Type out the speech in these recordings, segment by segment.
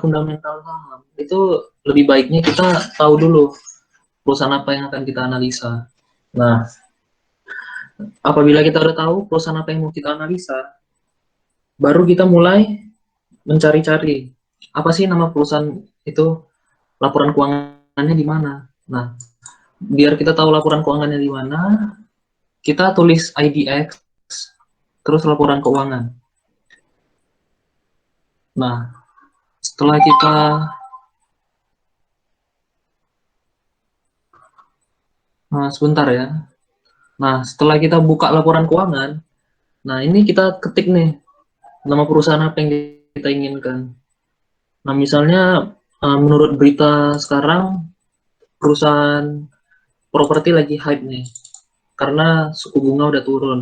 fundamental saham, itu lebih baiknya kita tahu dulu perusahaan apa yang akan kita analisa. Nah, apabila kita udah tahu perusahaan apa yang mau kita analisa, baru kita mulai mencari-cari apa sih nama perusahaan itu, laporan keuangannya di mana. Nah, biar kita tahu laporan keuangannya di mana, kita tulis IDX, terus laporan keuangan. Nah, setelah kita sebentar ya. Nah, setelah kita buka laporan keuangan, nah ini kita ketik nih nama perusahaan apa yang kita inginkan. Nah, misalnya menurut berita sekarang perusahaan properti lagi hype nih karena suku bunga udah turun.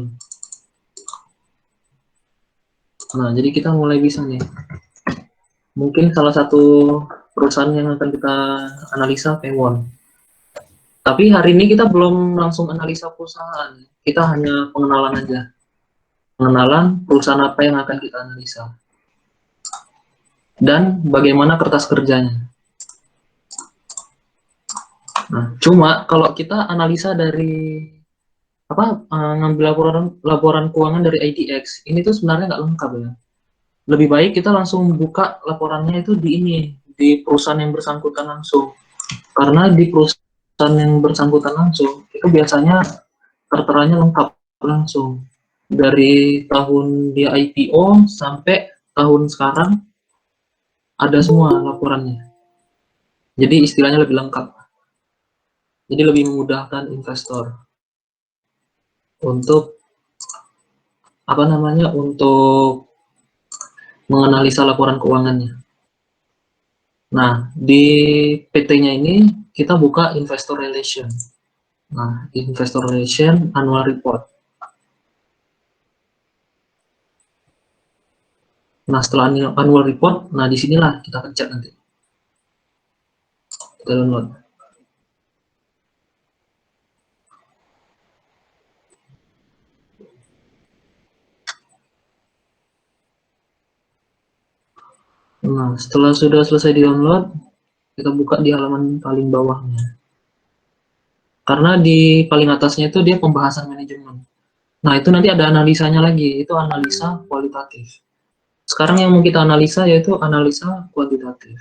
Nah, jadi kita mulai bisa nih. Mungkin salah satu perusahaan yang akan kita analisa Pewon. Tapi hari ini kita belum langsung analisa perusahaan. Kita hanya pengenalan aja. Pengenalan perusahaan apa yang akan kita analisa. Dan bagaimana kertas kerjanya. Nah, cuma kalau kita analisa dari ngambil laporan keuangan dari IDX, ini tuh sebenarnya nggak lengkap ya. Lebih baik kita langsung buka laporannya itu di perusahaan yang bersangkutan langsung. Karena di perusahaan yang bersangkutan langsung itu biasanya terteranya lengkap langsung. Dari tahun dia IPO sampai tahun sekarang ada semua laporannya. Jadi istilahnya lebih lengkap. Jadi lebih memudahkan investor untuk untuk menganalisa laporan keuangannya. Nah, di PT-nya ini kita buka investor relation. Nah, investor relation annual report. Nah, setelah annual report, nah disinilah kita pencet nanti. Kita download. Nah, setelah sudah selesai di-download, kita buka di halaman paling bawahnya. Karena di paling atasnya itu dia pembahasan manajemen. Nah, itu nanti ada analisanya lagi, itu analisa kualitatif. Sekarang yang mau kita analisa yaitu analisa kuantitatif.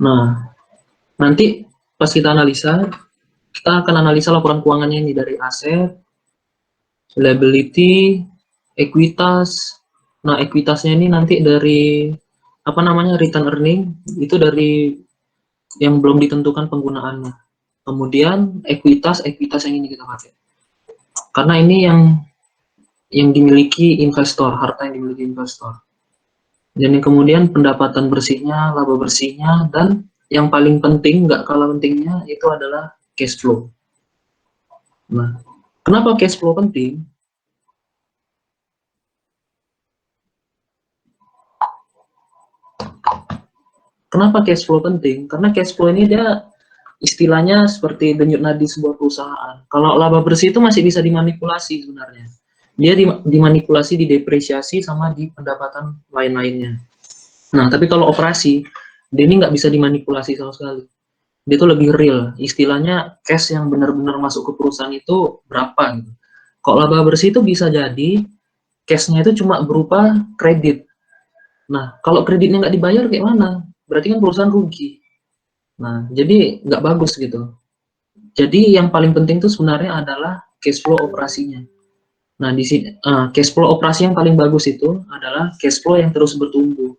Nah, nanti pas kita analisa, kita akan analisa laporan keuangannya ini dari aset, liability, ekuitas. Nah, ekuitasnya ini nanti dari return earning, itu dari yang belum ditentukan penggunaannya. Kemudian ekuitas yang ini kita pakai. Karena ini yang dimiliki investor, harta yang dimiliki investor. Dan kemudian pendapatan bersihnya, laba bersihnya, dan yang paling penting, nggak kalah pentingnya, itu adalah cash flow. Nah, kenapa cash flow penting? Kenapa cash flow penting? Karena cash flow ini dia istilahnya seperti denyut nadi sebuah perusahaan. Kalau laba bersih itu masih bisa dimanipulasi sebenarnya. Dia dimanipulasi, didepresiasi, sama di pendapatan lain-lainnya. Nah, tapi kalau operasi, dia ini nggak bisa dimanipulasi sama sekali. Dia itu lebih real. Istilahnya cash yang benar-benar masuk ke perusahaan itu berapa gitu. Kalau laba bersih itu bisa jadi cash-nya itu cuma berupa kredit. Nah, kalau kreditnya nggak dibayar kayak mana? Berarti kan perusahaan rugi. Nah, jadi nggak bagus gitu. Jadi yang paling penting itu sebenarnya adalah cash flow operasinya. Nah, di sini cash flow operasi yang paling bagus itu adalah cash flow yang terus bertumbuh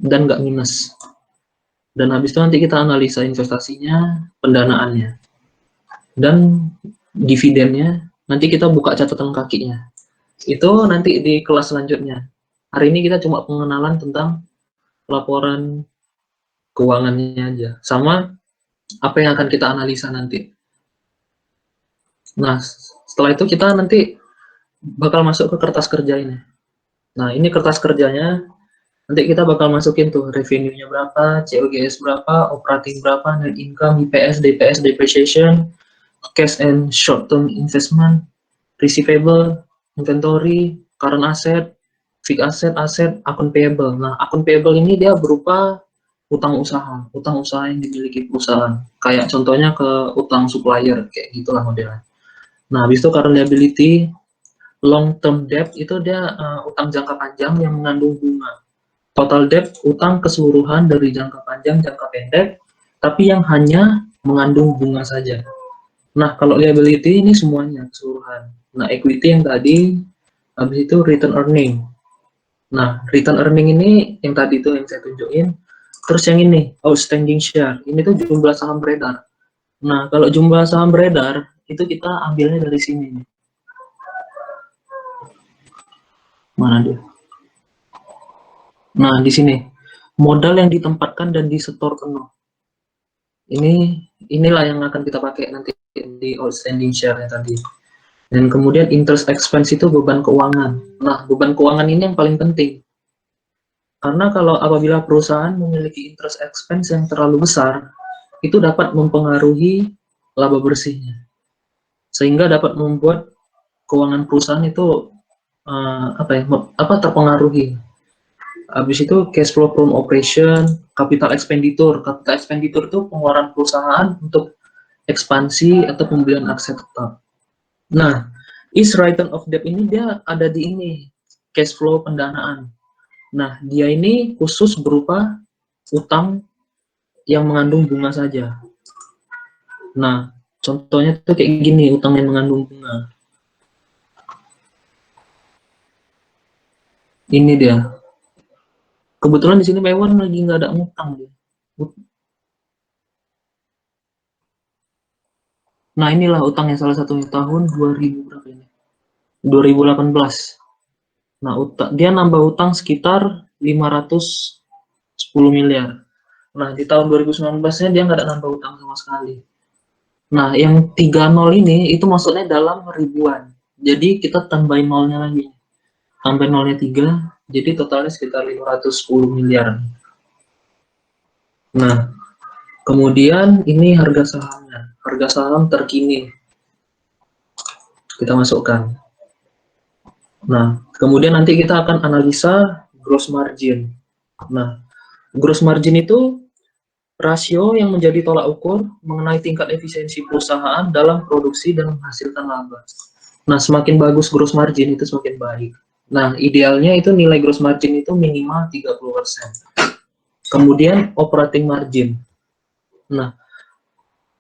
dan nggak minus. Dan habis itu nanti kita analisa investasinya, pendanaannya, dan dividennya. Nanti kita buka catatan kakinya. Itu nanti di kelas selanjutnya. Hari ini kita cuma pengenalan tentang laporan keuangannya aja, sama apa yang akan kita analisa nanti. Nah, setelah itu kita nanti bakal masuk ke kertas kerja ini. Nah, ini kertas kerjanya. Nanti kita bakal masukin tuh revenue-nya berapa, COGS berapa, operating berapa, net income, IPS, DPS, depreciation, cash and short term investment, receivable, inventory, current asset, fixed asset, aset, akun payable. Nah, akun payable ini dia berupa utang usaha yang dimiliki perusahaan. Kayak contohnya ke utang supplier, kayak gitulah modelnya. Nah, habis itu current liability, long term debt itu dia utang jangka panjang yang mengandung bunga. Total debt, utang keseluruhan dari jangka panjang, jangka pendek, tapi yang hanya mengandung bunga saja. Nah, kalau liability ini semuanya keseluruhan. Nah, equity yang tadi, habis itu return earning. Nah, return earning ini yang tadi itu yang saya tunjukin. Terus yang ini, outstanding share. Ini tuh jumlah saham beredar. Nah, kalau jumlah saham beredar, itu kita ambilnya dari sini. Mana dia? Nah, di sini. Modal yang ditempatkan dan disetor penuh. Inilah yang akan kita pakai nanti di outstanding share yang tadi. Dan kemudian interest expense itu beban keuangan. Nah, beban keuangan ini yang paling penting. Karena kalau apabila perusahaan memiliki interest expense yang terlalu besar, itu dapat mempengaruhi laba bersihnya. Sehingga dapat membuat keuangan perusahaan itu terpengaruhi. Habis itu cash flow from operation, capital expenditure. Capital expenditure itu pengeluaran perusahaan untuk ekspansi atau pembelian aset tetap. Nah, is written off debt ini dia ada di ini, cash flow pendanaan. Nah, dia ini khusus berupa utang yang mengandung bunga saja. Nah, contohnya tuh kayak gini, utang yang mengandung bunga. Ini dia. Kebetulan di sini Mewan lagi nggak ada utang dia. Nah, inilah utangnya salah satunya tahun 2000 berapa ini? 2018. Nah, dia nambah utang sekitar 510 miliar. Nah, di tahun 2019-nya dia nggak ada nambah utang sama sekali. Nah, yang 30 ini itu maksudnya dalam ribuan. Jadi kita tambahin nolnya lagi. Tambahin nolnya 3, jadi totalnya sekitar 510 miliar. Nah, kemudian ini harga sahamnya. Harga saham terkini. Kita masukkan. Nah, kemudian nanti kita akan analisa gross margin. Nah, gross margin itu rasio yang menjadi tolak ukur mengenai tingkat efisiensi perusahaan dalam produksi dan menghasilkan laba. Nah, semakin bagus gross margin itu semakin baik. Nah, idealnya itu nilai gross margin itu minimal 30%. Kemudian operating margin. Nah,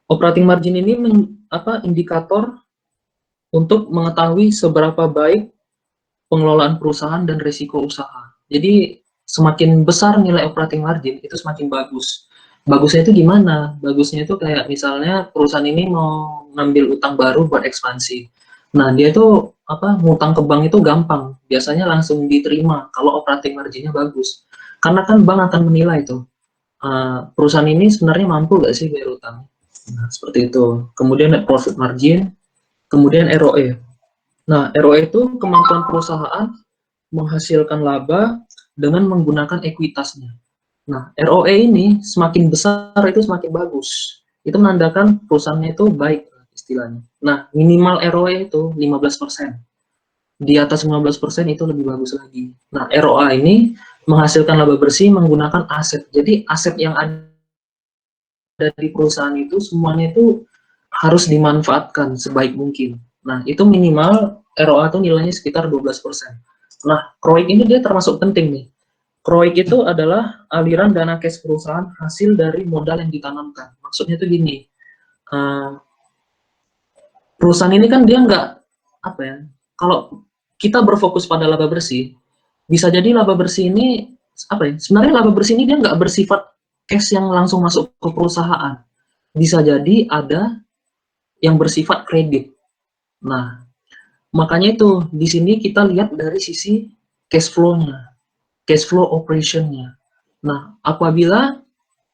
operating margin ini indikator untuk mengetahui seberapa baik pengelolaan perusahaan dan risiko usaha. Jadi, semakin besar nilai operating margin itu semakin bagus. Bagusnya itu gimana? Bagusnya itu kayak misalnya perusahaan ini mau ngambil utang baru buat ekspansi. Nah, dia tuh ngutang ke bank itu gampang. Biasanya langsung diterima kalau operating marginnya bagus. Karena kan bank akan menilai tuh perusahaan ini sebenarnya mampu nggak sih bayar utang. Nah, seperti itu. Kemudian net profit margin, kemudian ROE. Nah, ROE itu kemampuan perusahaan menghasilkan laba dengan menggunakan ekuitasnya. Nah, ROE ini semakin besar itu semakin bagus. Itu menandakan perusahaannya itu baik istilahnya. Nah, minimal ROE itu 15%. Di atas 15% itu lebih bagus lagi. Nah, ROA ini menghasilkan laba bersih menggunakan aset. Jadi, aset yang ada di perusahaan itu semuanya itu harus dimanfaatkan sebaik mungkin. Nah, itu minimal ROA itu nilainya sekitar 12%. Nah, CROIC ini dia termasuk penting nih. CROIC itu adalah aliran dana cash perusahaan hasil dari modal yang ditanamkan. Maksudnya itu gini, perusahaan ini kan dia nggak, kalau kita berfokus pada laba bersih, bisa jadi laba bersih ini, sebenarnya laba bersih ini dia nggak bersifat cash yang langsung masuk ke perusahaan. Bisa jadi ada yang bersifat kredit. Nah, makanya itu, di sini kita lihat dari sisi cash flow-nya, cash flow operation-nya. Nah, apabila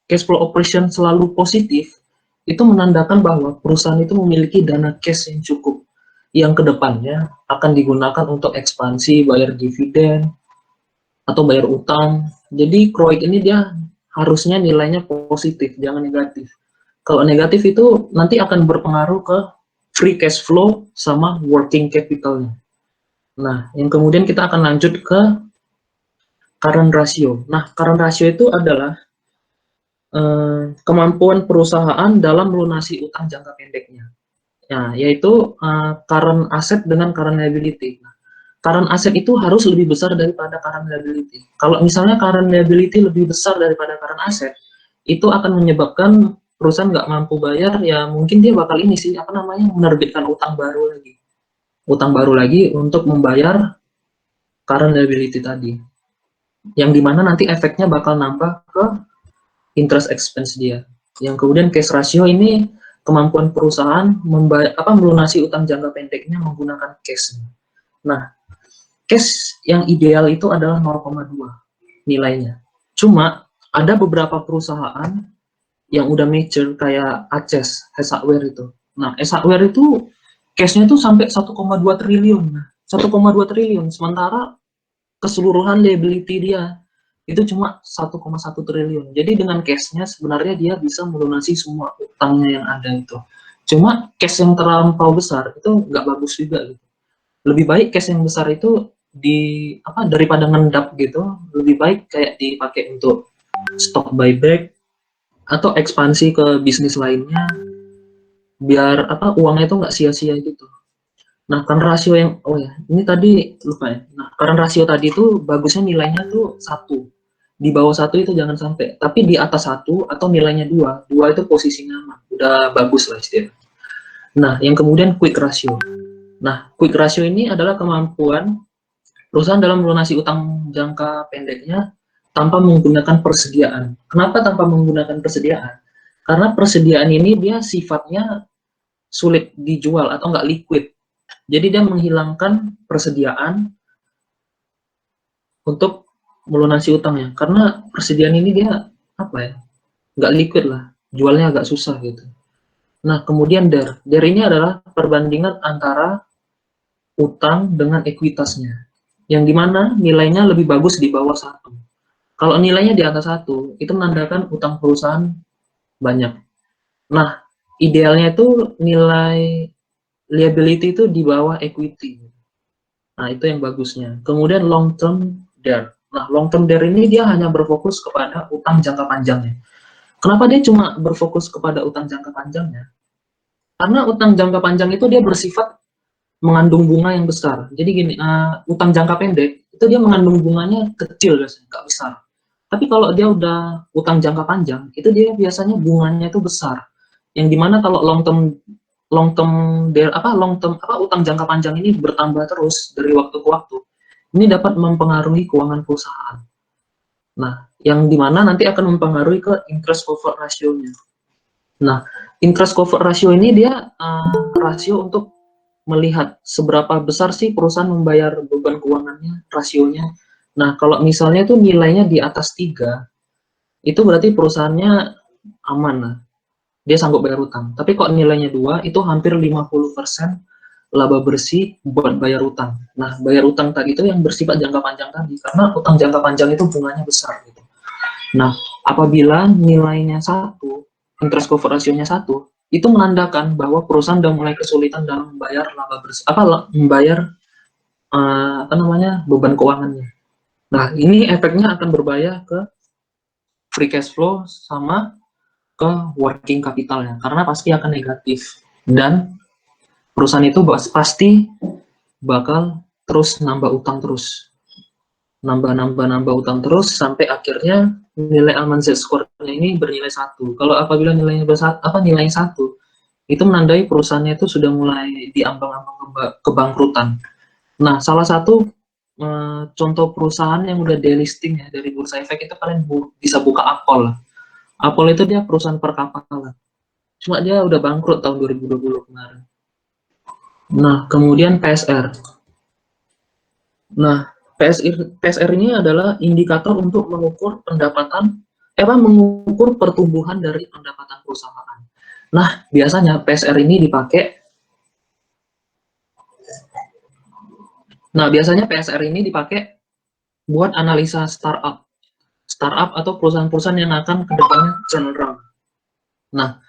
cash flow operation selalu positif, itu menandakan bahwa perusahaan itu memiliki dana cash yang cukup, yang kedepannya akan digunakan untuk ekspansi, bayar dividen, atau bayar utang. Jadi, CROIC ini dia harusnya nilainya positif, jangan negatif. Kalau negatif itu nanti akan berpengaruh ke free cash flow sama working capital-nya. Nah, yang kemudian kita akan lanjut ke current ratio. Nah, current ratio itu adalah kemampuan perusahaan dalam melunasi utang jangka pendeknya. Ya, yaitu current asset dengan current liability. Nah, current asset itu harus lebih besar daripada current liability. Kalau misalnya current liability lebih besar daripada current asset, itu akan menyebabkan perusahaan nggak mampu bayar, ya mungkin dia bakal ini sih, apa namanya, menerbitkan utang baru lagi. Utang baru lagi untuk membayar current liability tadi. Yang dimana nanti efeknya bakal nambah ke interest expense dia. Yang kemudian cash ratio ini kemampuan perusahaan melunasi utang jangka pendeknya menggunakan cash. Nah, cash yang ideal itu adalah 0,2 nilainya. Cuma ada beberapa perusahaan yang udah mature kayak Aces, Hardware itu. Nah, Hardware itu cash-nya tuh sampai 1,2 triliun. Nah, 1,2 triliun sementara keseluruhan liability dia itu cuma 1,1 triliun. Jadi dengan cash-nya sebenarnya dia bisa melunasi semua utangnya yang ada itu. Cuma cash yang terlampau besar itu nggak bagus juga gitu. Lebih baik cash yang besar itu daripada ngendap gitu, lebih baik kayak dipakai untuk stock buyback atau ekspansi ke bisnis lainnya biar uangnya itu nggak sia-sia gitu. Nah, current rasio yang ini tadi lupa ya. Nah, current rasio tadi itu bagusnya nilainya tuh 1. Di bawah 1 itu jangan sampai, tapi di atas 1 atau nilainya 2. 2 itu posisinya aman, udah bagus lah istilahnya. Nah, yang kemudian quick ratio. Nah, quick ratio ini adalah kemampuan perusahaan dalam melunasi utang jangka pendeknya tanpa menggunakan persediaan. Kenapa tanpa menggunakan persediaan? Karena persediaan ini dia sifatnya sulit dijual atau nggak liquid. Jadi dia menghilangkan persediaan untuk melunasi utangnya. Karena persediaan ini dia nggak liquid lah, jualnya agak susah gitu. Nah, kemudian DER. DER ini adalah perbandingan antara utang dengan ekuitasnya. Yang dimana nilainya lebih bagus di bawah 1. Kalau nilainya di atas 1, itu menandakan utang perusahaan banyak. Nah, idealnya itu nilai liability itu di bawah equity. Nah, itu yang bagusnya. Kemudian long term debt. Nah, long term debt ini dia hanya berfokus kepada utang jangka panjangnya. Kenapa dia cuma berfokus kepada utang jangka panjangnya? Karena utang jangka panjang itu dia bersifat mengandung bunga yang besar. Jadi gini, utang jangka pendek itu dia mengandung bunganya kecil biasanya, nggak besar. Tapi kalau dia udah utang jangka panjang, itu dia biasanya bunganya itu besar. Yang dimana kalau utang jangka panjang ini bertambah terus dari waktu ke waktu, ini dapat mempengaruhi keuangan perusahaan. Nah, yang dimana nanti akan mempengaruhi ke interest cover ratio-nya. Nah, interest cover ratio ini dia rasio untuk melihat seberapa besar sih perusahaan membayar beban keuangannya, rasionya. Nah, kalau misalnya itu nilainya di atas 3, itu berarti perusahaannya aman lah. Dia sanggup bayar utang. Tapi kok nilainya 2, itu hampir 50% laba bersih buat bayar utang. Nah, bayar utang tadi itu yang bersifat jangka panjang tadi, karena utang jangka panjang itu bunganya besar gitu. Nah, apabila nilainya 1, interest cover ratio-nya 1, itu menandakan bahwa perusahaan sudah mulai kesulitan dalam membayar laba bersih, membayar beban keuangannya. Nah, ini efeknya akan berbahaya ke free cash flow sama ke working capitalnya, karena pasti akan negatif. Dan perusahaan itu pasti bakal terus nambah utang terus. Nambah utang terus sampai akhirnya nilai Alman Z score-nya ini bernilai 1. Kalau apabila nilainya nilainya 1, itu menandai perusahaannya itu sudah mulai diambang-ambang kebangkrutan. Nah, salah satu contoh perusahaan yang udah delisting ya dari Bursa Efek itu kalian bisa buka Apple. Apple itu dia perusahaan perkapalan. Cuma dia udah bangkrut tahun 2020 kemarin. Nah, kemudian PSR. Nah, PSR ini adalah indikator untuk mengukur mengukur pertumbuhan dari pendapatan perusahaan. Nah, biasanya PSR ini dipakai buat analisa startup atau perusahaan-perusahaan yang akan kedepannya turnaround. Nah,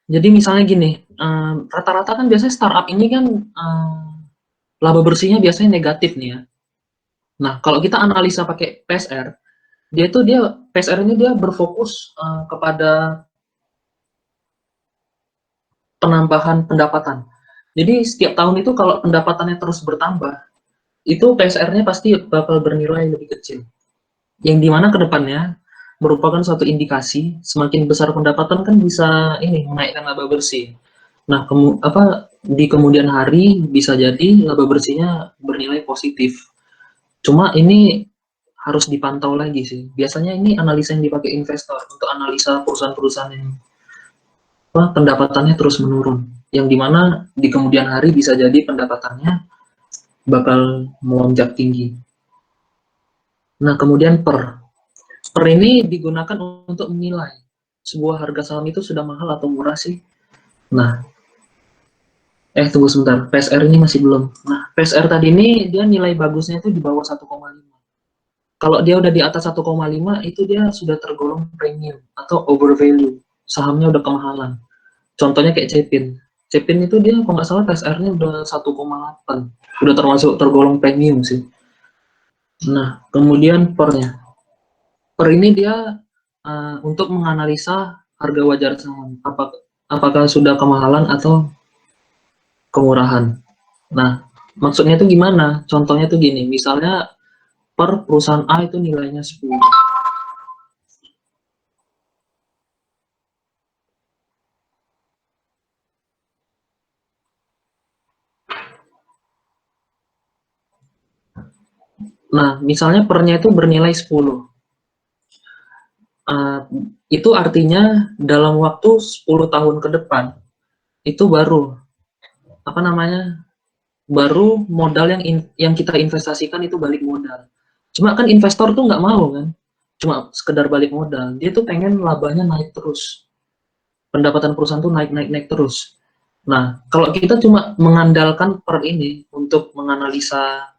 jadi misalnya gini, rata-rata kan biasanya startup ini kan laba bersihnya biasanya negatif nih ya. Nah, kalau kita analisa pakai PSR, PSR ini dia berfokus kepada penambahan pendapatan. Jadi setiap tahun itu kalau pendapatannya terus bertambah, itu PSR-nya pasti bakal bernilai lebih kecil. Yang dimana ke depannya merupakan suatu indikasi semakin besar pendapatan kan bisa ini menaikkan laba bersih. Nah, di kemudian hari bisa jadi laba bersihnya bernilai positif. Cuma ini harus dipantau lagi sih. Biasanya ini analisa yang dipakai investor untuk analisa perusahaan-perusahaan yang pendapatannya terus menurun. Yang dimana di kemudian hari bisa jadi pendapatannya bakal melonjak tinggi. Nah, kemudian per ini digunakan untuk menilai sebuah harga saham itu sudah mahal atau murah sih. Nah, tunggu sebentar, PSR ini masih belum. Nah, PSR tadi ini dia nilai bagusnya itu di bawah 1,5. Kalau dia udah di atas 1,5 itu dia sudah tergolong premium atau overvalue. Sahamnya udah kemahalan. Contohnya kayak Cepin. Cepin itu dia kalau nggak salah PSR-nya udah 1,8. Udah termasuk tergolong premium sih. Nah, kemudian pernya. Per ini dia untuk menganalisa harga wajar saham. Apakah sudah kemahalan atau kemurahan. Nah, maksudnya itu gimana? Contohnya tuh gini, misalnya per perusahaan A itu nilainya 10. Nah, misalnya pernya itu bernilai 10. Itu artinya dalam waktu 10 tahun ke depan, itu baru, apa namanya, baru modal yang kita investasikan itu balik modal. Cuma kan investor tuh nggak mau kan, cuma sekedar balik modal. Dia tuh pengen labanya naik terus. Pendapatan perusahaan tuh naik terus. Nah, kalau kita cuma mengandalkan per ini untuk menganalisa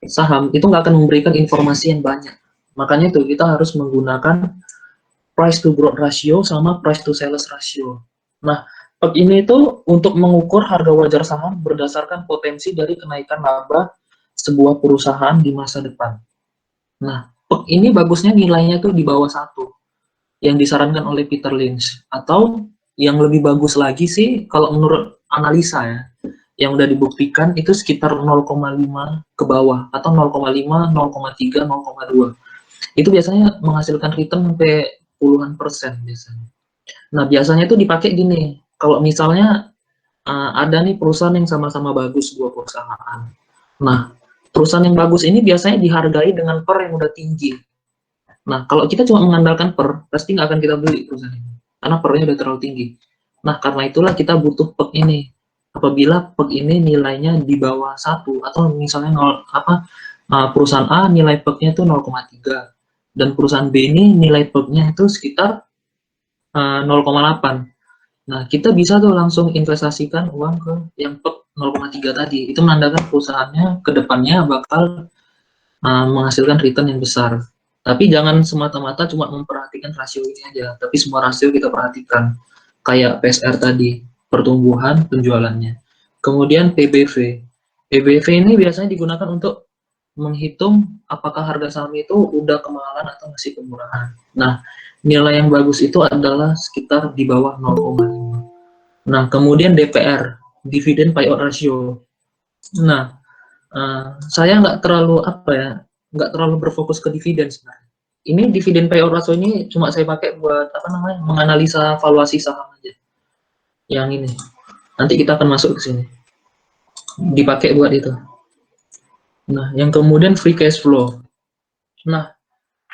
saham, itu nggak akan memberikan informasi yang banyak. Makanya itu kita harus menggunakan price to growth ratio sama price to sales ratio. Nah, PEG ini itu untuk mengukur harga wajar saham berdasarkan potensi dari kenaikan laba sebuah perusahaan di masa depan. Nah, PEG ini bagusnya nilainya tuh di bawah 1, yang disarankan oleh Peter Lynch. Atau yang lebih bagus lagi sih, kalau menurut analisa ya, yang udah dibuktikan itu sekitar 0,5 ke bawah, atau 0,5, 0,3, 0,2. Itu biasanya menghasilkan return sampai puluhan persen biasanya. Nah, biasanya itu dipakai gini, kalau misalnya ada nih perusahaan yang sama-sama bagus, dua perusahaan. Nah, perusahaan yang bagus ini biasanya dihargai dengan per yang udah tinggi. Nah, kalau kita cuma mengandalkan per, pasti nggak akan kita beli perusahaan ini, karena pernya udah terlalu tinggi. Nah, karena itulah kita butuh PEG ini. Apabila PEG ini nilainya di bawah 1, atau misalnya perusahaan A nilai PEG-nya itu 0,3, dan perusahaan B ini nilai PEG-nya itu sekitar 0,8. Nah, kita bisa tuh langsung investasikan uang ke yang PEG 0,3 tadi. Itu menandakan perusahaannya ke depannya bakal menghasilkan return yang besar. Tapi jangan semata-mata cuma memperhatikan rasio ini aja, tapi semua rasio kita perhatikan. Kayak PSR tadi, pertumbuhan penjualannya. Kemudian PBV. PBV ini biasanya digunakan untuk menghitung apakah harga saham itu udah kemahalan atau masih kemurahan. Nah, nilai yang bagus itu adalah sekitar di bawah 0,5. Nah, kemudian DPR, Dividend Payout Ratio. Nah, saya nggak terlalu berfokus ke dividen sebenarnya. Ini dividen payout ratio ini cuma saya pakai buat menganalisa valuasi saham aja. Yang ini, nanti kita akan masuk ke sini. Dipakai buat itu. Nah, yang kemudian free cash flow. Nah,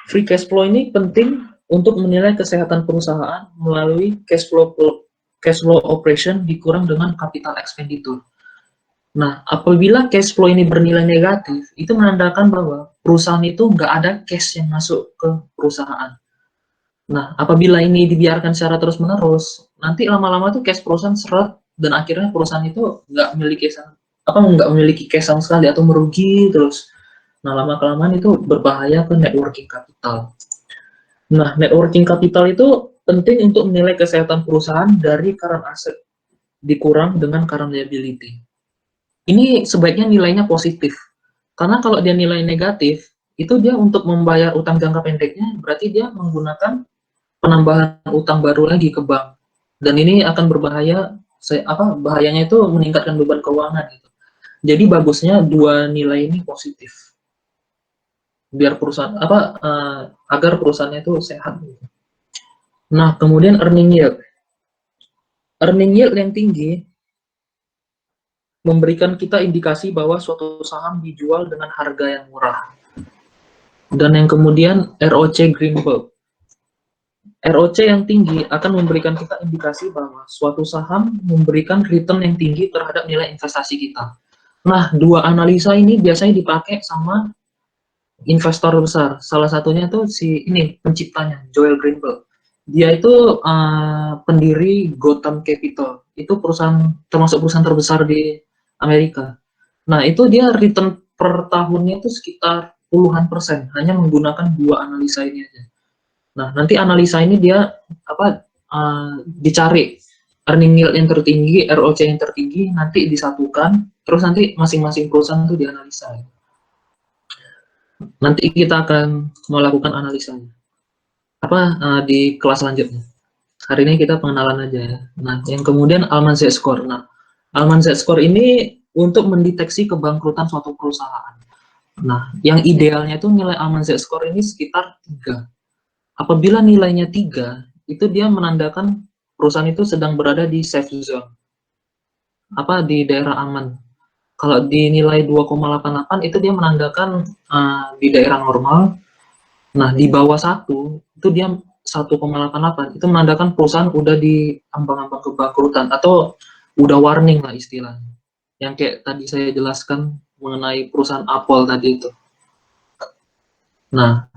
free cash flow ini penting untuk menilai kesehatan perusahaan melalui cash flow operation dikurang dengan capital expenditure. Nah, apabila cash flow ini bernilai negatif, itu menandakan bahwa perusahaan itu nggak ada cash yang masuk ke perusahaan. Nah, apabila ini dibiarkan secara terus-menerus, nanti lama-lama tuh cash perusahaan seret, dan akhirnya perusahaan itu nggak memiliki cash sama sekali atau merugi terus. Nah, lama-kelamaan itu berbahaya ke net working capital. Nah, net working capital itu penting untuk menilai kesehatan perusahaan dari current asset dikurang dengan current liability. ini sebaiknya nilainya positif. Karena kalau dia nilai negatif, itu dia untuk membayar utang jangka pendeknya, berarti dia menggunakan penambahan utang baru lagi ke bank. Dan ini akan berbahaya, bahayanya itu meningkatkan beban keuangan gitu. Jadi bagusnya dua nilai ini positif. Biar perusahaan agar perusahaannya itu sehat gitu. Nah, kemudian earning yield. Earning yield yang tinggi memberikan kita indikasi bahwa suatu saham dijual dengan harga yang murah. Dan yang kemudian ROC Greenberg. ROC yang tinggi akan memberikan kita indikasi bahwa suatu saham memberikan return yang tinggi terhadap nilai investasi kita. Nah, dua analisa ini biasanya dipakai sama investor besar. Salah satunya tuh si ini penciptanya, Joel Greenberg. Dia itu pendiri Gotham Capital. Itu perusahaan termasuk perusahaan terbesar di Amerika. Nah, itu dia return per tahunnya itu sekitar puluhan persen, hanya menggunakan dua analisa ini aja. Nah, nanti analisa ini dia dicari earning yield yang tertinggi, ROC yang tertinggi, nanti disatukan, terus nanti masing-masing perusahaan itu dianalisa. Nanti kita akan melakukan analisanya. Di kelas selanjutnya. Hari ini kita pengenalan aja ya. Nah, yang kemudian Alman Z-Score. Nah, Alman Z-Score ini untuk mendeteksi kebangkrutan suatu perusahaan. Nah, yang idealnya itu nilai Alman Z-Score ini sekitar 3. Apabila nilainya 3, itu dia menandakan perusahaan itu sedang berada di safe zone. Di daerah aman. Kalau dinilai 2,88 itu dia menandakan di daerah normal. Nah, di bawah 1 itu dia 1,88 itu menandakan perusahaan udah di ambang-ambang kebangkrutan atau udah warning lah istilahnya. Yang kayak tadi saya jelaskan mengenai perusahaan Apple tadi itu. Nah,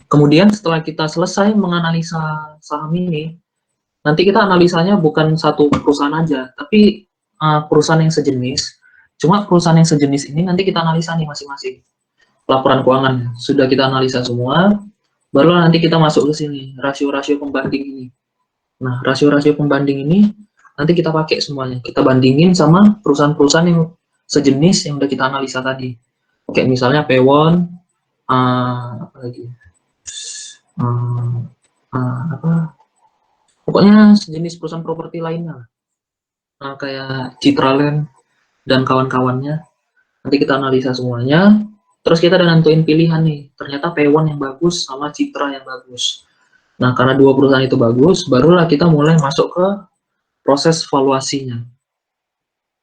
kemudian setelah kita selesai menganalisa saham ini, nanti kita analisanya bukan satu perusahaan aja, tapi perusahaan yang sejenis. Cuma perusahaan yang sejenis ini nanti kita analisa nih masing-masing. Laporan keuangan sudah kita analisa semua, baru nanti kita masuk ke sini, rasio-rasio pembanding ini. Nah, rasio-rasio pembanding ini nanti kita pakai semuanya. Kita bandingin sama perusahaan-perusahaan yang sejenis yang udah kita analisa tadi. Kayak misalnya Pewon, apa lagi? Pokoknya sejenis perusahaan properti lainnya. Kayak Citraland dan kawan-kawannya. Nanti kita analisa semuanya. Terus kita udah nentuin pilihan nih. Ternyata Pewon yang bagus sama Citra yang bagus. Nah, karena dua perusahaan itu bagus, barulah kita mulai masuk ke proses valuasinya.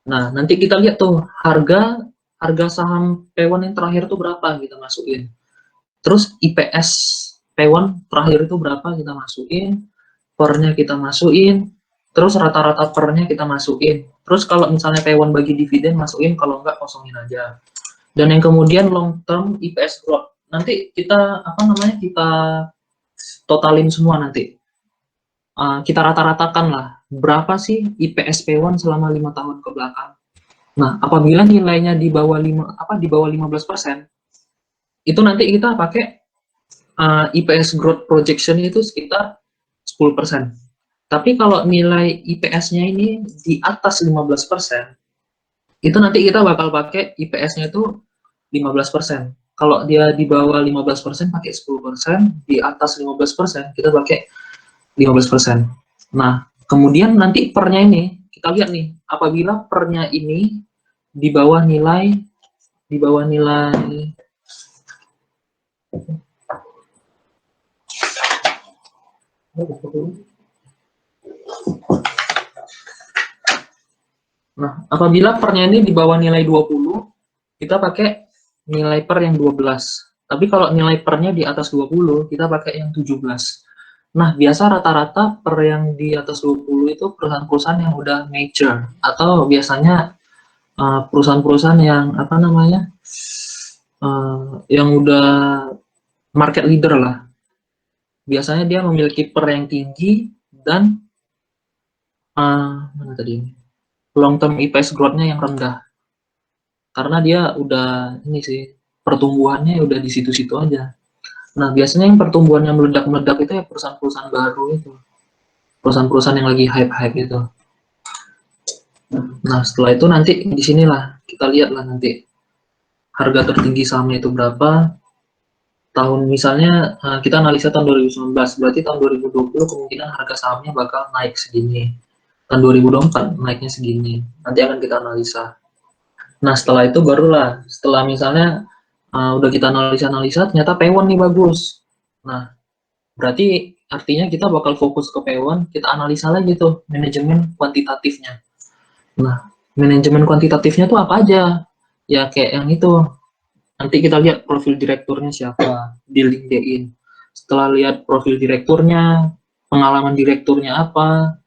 Nah, nanti kita lihat tuh harga saham Pewon yang terakhir itu berapa kita masukin. Terus IPS Pewon terakhir itu berapa kita masukin, pernya kita masukin, terus rata-rata pernya kita masukin. Terus kalau misalnya Pewon bagi dividen masukin, kalau enggak kosongin aja. Dan yang kemudian long term IPS growth. Nanti kita kita totalin semua nanti. Kita rata-ratakan lah berapa sih IPS P1 selama 5 tahun ke belakang. Nah, apabila nilainya di bawah 15%, itu nanti kita pakai IPS growth projection itu sekitar 10%. Tapi kalau nilai IPS-nya ini di atas 15%, itu nanti kita bakal pakai IPS-nya itu 15%. Kalau dia di bawah 15% pakai 10%, di atas 15% kita pakai 15%. Nah, kemudian nanti pernya ini, kita lihat nih, apabila pernya ini di bawah nilai Nah, apabila pernya ini di bawah nilai 20, kita pakai nilai per yang 12. Tapi kalau nilai pernya di atas 20, kita pakai yang 17. Nah, biasa rata-rata per yang di atas 20 itu perusahaan-perusahaan yang udah mature, atau biasanya perusahaan-perusahaan yang yang udah market leader lah. Biasanya dia memiliki per yang tinggi dan mana tadi ini? Long term EPS growth-nya yang rendah. Karena dia udah ini sih, pertumbuhannya udah di situ-situ aja. Nah, biasanya yang pertumbuhannya meledak-meledak itu ya perusahaan-perusahaan baru itu. Perusahaan-perusahaan yang lagi hype-hype itu. Nah, setelah itu nanti di sinilah kita lihatlah nanti harga tertinggi sahamnya itu berapa. Tahun misalnya kita analisa tahun 2019, berarti tahun 2020 kemungkinan harga sahamnya bakal naik segini. Tahun 2024 naiknya segini. Nanti akan kita analisa. Nah, setelah itu barulah, setelah misalnya udah kita analisa-analisa, ternyata P1 nih bagus. Nah, berarti artinya kita bakal fokus ke P1, kita analisa lagi tuh manajemen kuantitatifnya. Nah, manajemen kuantitatifnya tuh apa aja? Ya kayak yang itu. Nanti kita lihat profil direkturnya siapa di LinkedIn. Setelah lihat profil direkturnya, pengalaman direkturnya apa,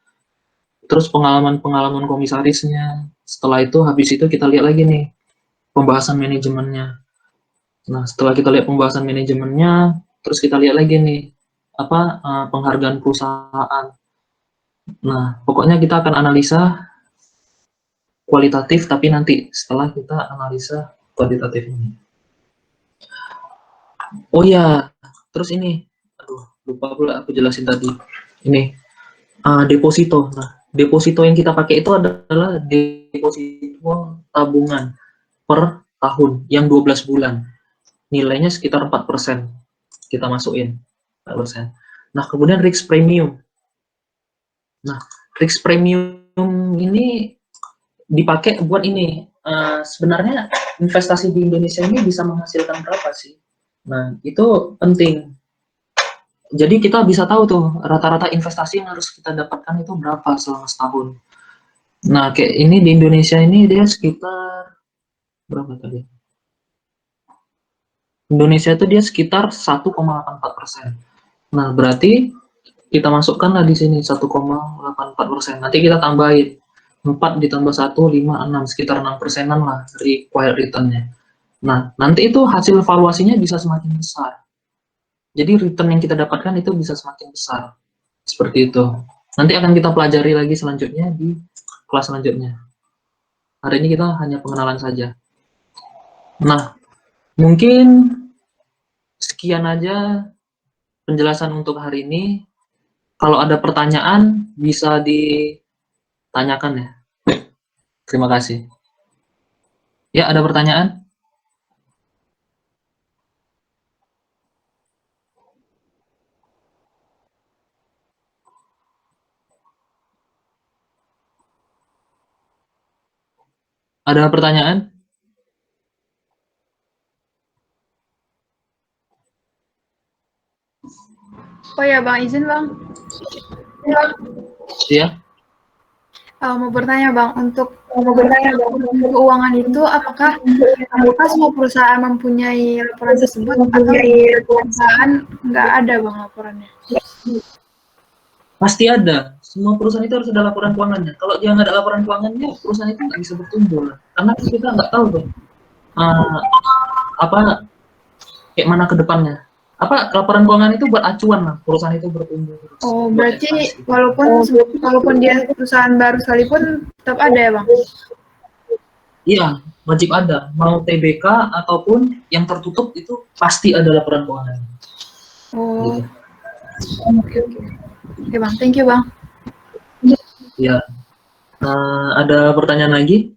terus pengalaman-pengalaman komisarisnya. Setelah itu, habis itu kita lihat lagi nih, pembahasan manajemennya. Nah, setelah kita lihat pembahasan manajemennya, terus kita lihat lagi nih, apa penghargaan perusahaan. Nah, pokoknya kita akan analisa kualitatif, tapi nanti setelah kita analisa kuantitatif ini. Oh ya, terus ini, aduh, lupa pula aku jelasin tadi. Ini deposito. Nah, deposito yang kita pakai itu adalah deposito tabungan per tahun yang 12 bulan. Nilainya sekitar 4% kita masukin. 4%. Nah, kemudian risk premium. Nah, risk premium ini dipakai buat ini. Sebenarnya investasi di Indonesia ini bisa menghasilkan berapa sih? Nah, itu penting. Jadi kita bisa tahu tuh rata-rata investasi yang harus kita dapatkan itu berapa selama setahun. Nah, kayak ini di Indonesia ini dia sekitar berapa tadi? Indonesia itu dia sekitar 1,84%. Nah, berarti kita masukkanlah di sini 1,84%. Nanti kita tambahin 4 ditambah 1, 5, 6, sekitar 6%-an lah required return-nya. Nah, nanti itu hasil valuasinya bisa semakin besar. Jadi return yang kita dapatkan itu bisa semakin besar. Seperti itu. Nanti akan kita pelajari lagi selanjutnya di kelas selanjutnya. Hari ini kita hanya pengenalan saja. Nah, mungkin sekian aja penjelasan untuk hari ini. Kalau ada pertanyaan, bisa ditanyakan ya. Terima kasih. Ya, ada pertanyaan? Ada pertanyaan? Oh ya Bang, izin Bang. Iya. Mau bertanya Bang, untuk keuangan itu apakah semua perusahaan mempunyai laporan tersebut atau perusahaan nggak ada Bang laporannya? Pasti ada. Semua perusahaan itu harus ada laporan keuangannya. Kalau dia nggak ada laporan keuangannya, perusahaan itu nggak bisa bertumbuh. Karena kita nggak tahu tuh apa kayak mana ke depannya. Apa laporan keuangan itu buat acuan lah perusahaan itu bertumbuh. Oh, berarti walaupun dia perusahaan baru sekalipun tetap ada ya Bang? Iya, wajib ada. Mau TBK ataupun yang tertutup itu pasti ada laporan keuangan. Oh, oke. Oke Bang, thank you Bang. Ya. Ada pertanyaan lagi?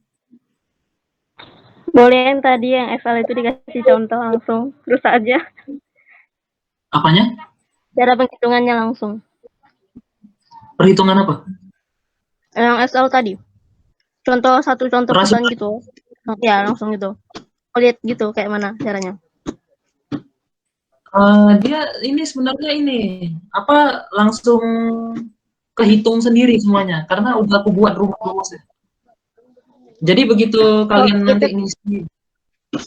Boleh yang tadi yang Excel itu dikasih contoh langsung, terus aja. Apanya? Cara penghitungannya langsung. Perhitungan apa? Yang Excel tadi. Contoh satu contoh perusahaan gitu. Ya, langsung gitu. Lihat gitu kayak mana caranya. Dia ini sebenarnya ini apa langsung kehitung sendiri semuanya karena udah aku buat rumusnya. Jadi begitu kalian nanti ngisi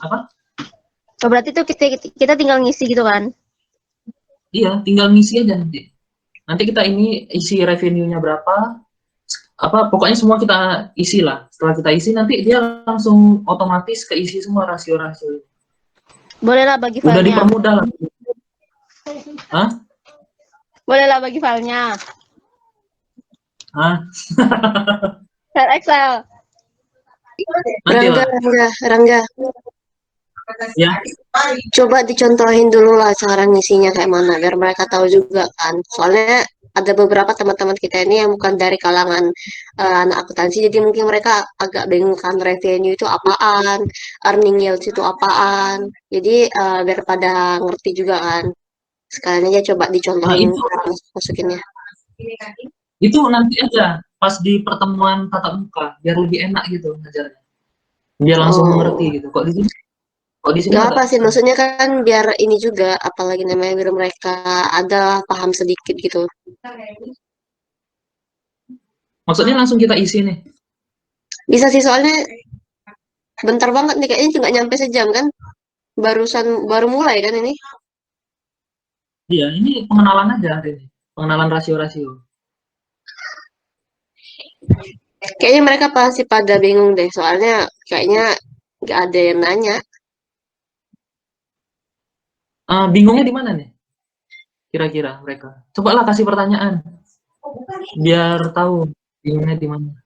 apa? Oh, berarti tuh kita tinggal ngisi gitu kan? Iya, tinggal ngisi aja nanti. Nanti kita ini isi revenue-nya berapa, apa pokoknya semua kita isi lah. Setelah kita isi nanti dia langsung otomatis keisi semua rasio-rasio. Bolehlah bagi filenya. Udah dipermudah lah. Hah? Bolehlah bagi filenya. Hah? File Excel. Rangga. Ya. Coba dicontohin dulu lah cara ngisinya kayak mana biar mereka tahu juga kan. Soalnya ada beberapa teman-teman kita ini yang bukan dari kalangan anak akuntansi, jadi mungkin mereka agak bingung kan revenue itu apaan, earning yield itu apaan. Jadi biar pada ngerti juga kan. Sekalian aja coba Nah, dicontohin cara masukinnya. itu nanti aja pas di pertemuan tatap muka biar lebih enak gitu ngajarnya. Biar langsung Oh, mengerti gitu. Kok di sini nggak apa agak sih, susah. maksudnya kan biar ini juga, apalagi namanya biar mereka ada paham sedikit gitu. Maksudnya langsung kita isi nih. Bisa sih, soalnya bentar banget nih, kayaknya nggak nyampe sejam kan? Baru mulai kan ini? Iya, ini pengenalan aja hari ini. Pengenalan rasio-rasio. Kayaknya mereka pasti pada bingung deh, soalnya kayaknya nggak ada yang nanya. Bingungnya di mana nih? Kira-kira mereka. Cobalah kasih pertanyaan biar tahu bingungnya di mana.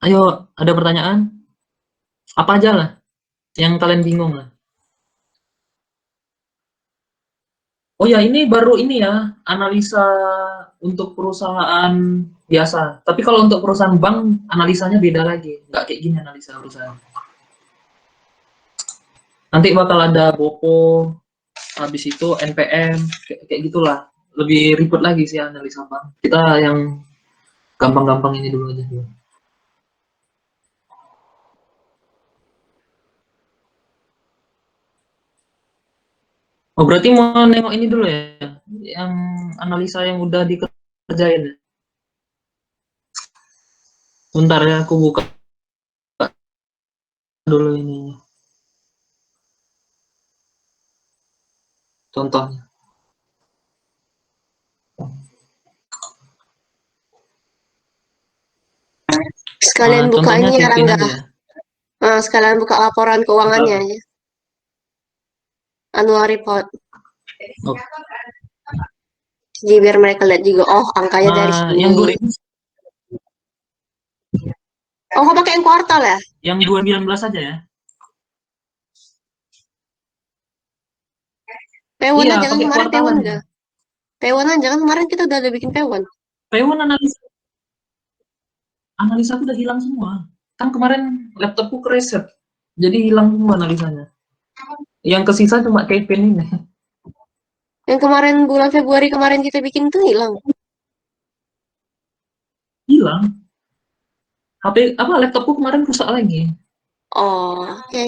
Ayo, ada pertanyaan? Apa aja lah yang kalian bingung lah. Oh ya, ini baru ini ya, analisa untuk perusahaan biasa. Tapi kalau untuk perusahaan bank, analisanya beda lagi. Nggak kayak gini analisa perusahaan. Nanti bakal ada BOPO, habis itu NPM, kayak gitulah. Lebih ribet lagi sih analisa bank. Kita yang gampang-gampang ini dulu aja. Oh, berarti mau nengok ini dulu ya, yang analisa yang udah dikerjain. Bentar ya, aku buka dulu ini contohnya. Sekalian buka Contohnya ini ya, Kevin Rangga. aja ya. Sekalian buka laporan keuangannya Buka. aja. Annual report. Oh. Jadi biar mereka lihat juga, oh angkanya dari sini. Yang 2000, Oh, kau pakai yang kuartal ya? yang 2019 aja ya. Pewon Iya, aja kan pakai kemarin, kuartalan ya. Pewon aja kan kemarin kita udah ada bikin pewon. Pewon analisa aku udah hilang semua. Kan kemarin laptopku kereset, jadi hilang semua analisanya. Yang kesisa cuma Kevin ini. Yang kemarin bulan Februari kemarin kita bikin tuh hilang. Hilang. Laptopku kemarin rusak lagi. Oh, oke.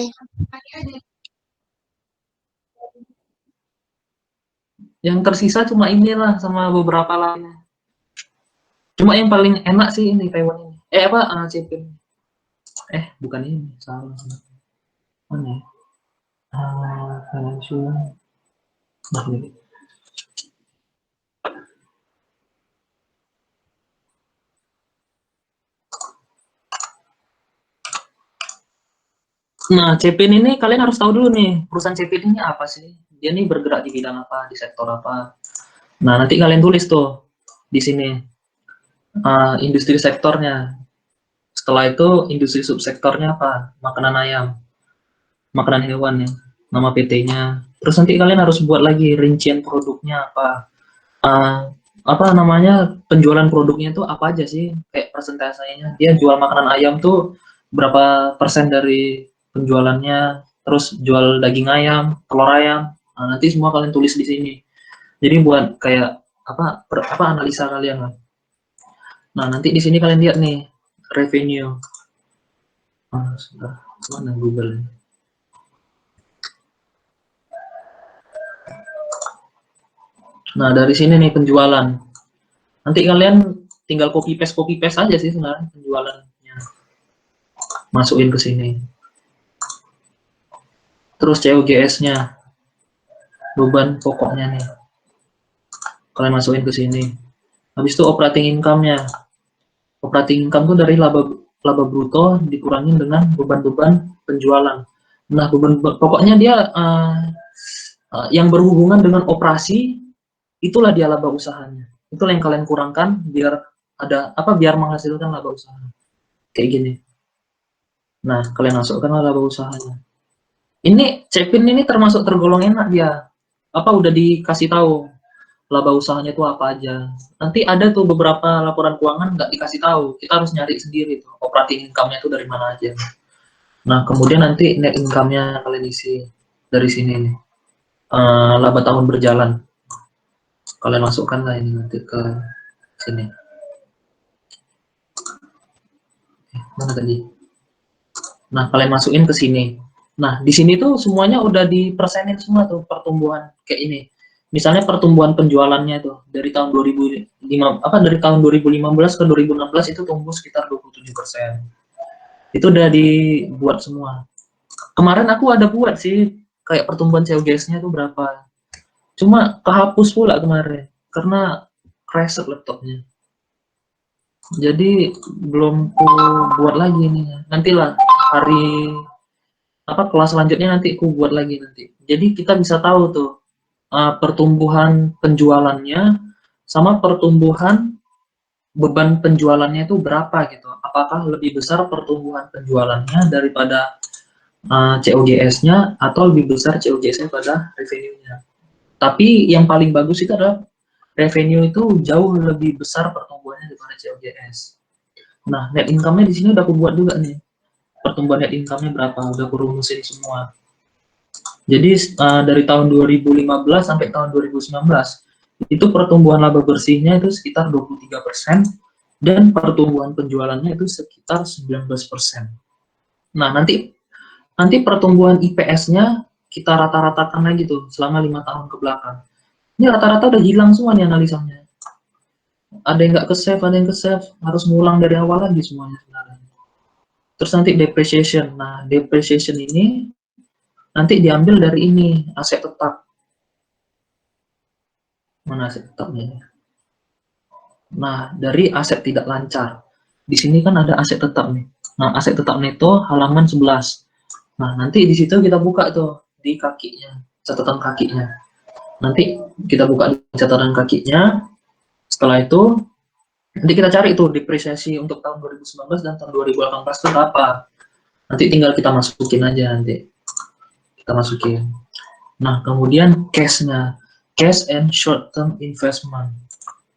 Yang tersisa cuma inilah sama beberapa lainnya. Cuma yang paling enak sih ini Taiwan ini. Cipin. Bukan ini, salah. Mana ya? Financial. Nah, ini. Nah, Cepin ini kalian harus tahu dulu nih, perusahaan Cepin ini apa sih? Dia nih bergerak di bidang apa, di sektor apa. Nah, nanti kalian tulis tuh di sini industri sektornya. Setelah itu industri subsektornya apa? Makanan ayam, makanan hewan ya, nama PT-nya. Terus nanti kalian harus buat lagi rincian produknya apa. Apa namanya, penjualan produknya itu apa aja sih, kayak persentasenya. Dia jual makanan ayam tuh berapa persen dari penjualannya, terus jual daging ayam, telur ayam. Nah, nanti semua kalian tulis di sini. Jadi buat kayak apa analisa kalian lah. Nah, nanti di sini kalian lihat nih revenue. Sudah mana Google? Nah, dari sini nih penjualan. Nanti kalian tinggal copy paste aja sih sebenarnya penjualannya. Masukin ke sini. Terus COGS-nya. Beban pokoknya nih. Kalian masukin ke sini. Habis itu operating income-nya. Operating income tuh dari laba bruto dikurangin dengan beban-beban penjualan. Nah, pokoknya dia yang berhubungan dengan operasi, itulah dia laba usahanya. Itulah yang kalian kurangkan biar biar menghasilkan laba usaha. Kayak gini. Nah, kalian masukkanlah laba usahanya. Ini Cepin ini termasuk tergolong enak dia. Apa udah dikasih tahu laba usahanya itu apa aja. Nanti ada tuh beberapa laporan keuangan nggak dikasih tahu. Kita harus nyari sendiri tuh operating income-nya itu dari mana aja. Nah, kemudian nanti net income-nya kalian isi dari sini nih. Laba tahun berjalan. Kalian masukkan lah ini nanti ke sini. Mana tadi? Nah, kalian masukin ke sini. Nah, di sini tuh semuanya udah dipersenin semua tuh pertumbuhan kayak ini. Misalnya pertumbuhan penjualannya tuh dari tahun 2015 ke 2016 itu tumbuh sekitar 27%. Itu udah dibuat semua. Kemarin aku ada buat sih kayak pertumbuhan COGS-nya tuh berapa. Cuma kehapus pula kemarin karena reset laptopnya. Jadi belum ku buat lagi nih. Nantilah hari kelas selanjutnya nanti ku buat lagi nanti. Jadi kita bisa tahu tuh pertumbuhan penjualannya sama pertumbuhan beban penjualannya itu berapa gitu. Apakah lebih besar pertumbuhan penjualannya daripada COGS-nya atau lebih besar COGS-nya pada revenue-nya. Tapi yang paling bagus itu adalah revenue itu jauh lebih besar pertumbuhannya daripada COGS. Nah, net income-nya di sini udah aku buat juga nih. Pertumbuhan net income-nya berapa, udah aku rumusin semua. Jadi dari tahun 2015 sampai tahun 2019 itu pertumbuhan laba bersihnya itu sekitar 23% dan pertumbuhan penjualannya itu sekitar 19%. Nah, nanti pertumbuhan IPS-nya kita rata-ratakan lagi tuh selama 5 tahun ke belakang. Ini rata-rata udah hilang semua nih analisanya. Ada yang nggak ke-save, ada yang ke-save, harus ngulang dari awal lagi semuanya sebenarnya. Terus nanti depreciation. Nah, depreciation ini nanti diambil dari ini, aset tetap. Mana aset tetapnya? Nah, dari aset tidak lancar. Di sini kan ada aset tetap nih. Nah, aset tetap neto halaman 11. Nah, nanti di situ kita buka tuh di kakinya, catatan kakinya. Nanti kita buka di catatan kakinya. Setelah itu nanti kita cari tuh depresiasi untuk tahun 2019 dan tahun 2018 itu berapa. Nanti tinggal kita masukin aja nanti. Kita masukin. Nah, kemudian cash-nya. Cash and short term investment.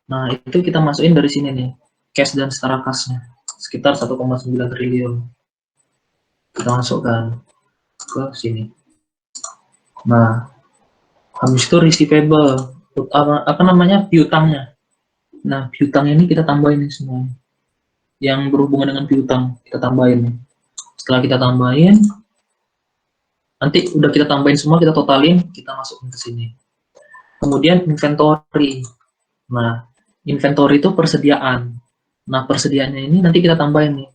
Nah, itu kita masukin dari sini nih. Cash dan setara kasnya. Sekitar 1,9 triliun. Kita masukkan ke sini. Nah, habis itu receivable. Apa namanya? Piutangnya. Nah, piutang ini kita tambahin nih semua. Yang berhubungan dengan piutang, kita tambahin nih. Setelah kita tambahin, nanti udah kita tambahin semua, kita totalin, kita masukin ke sini. Kemudian inventory. Nah, inventory itu persediaan. Nah, persediaannya ini nanti kita tambahin nih.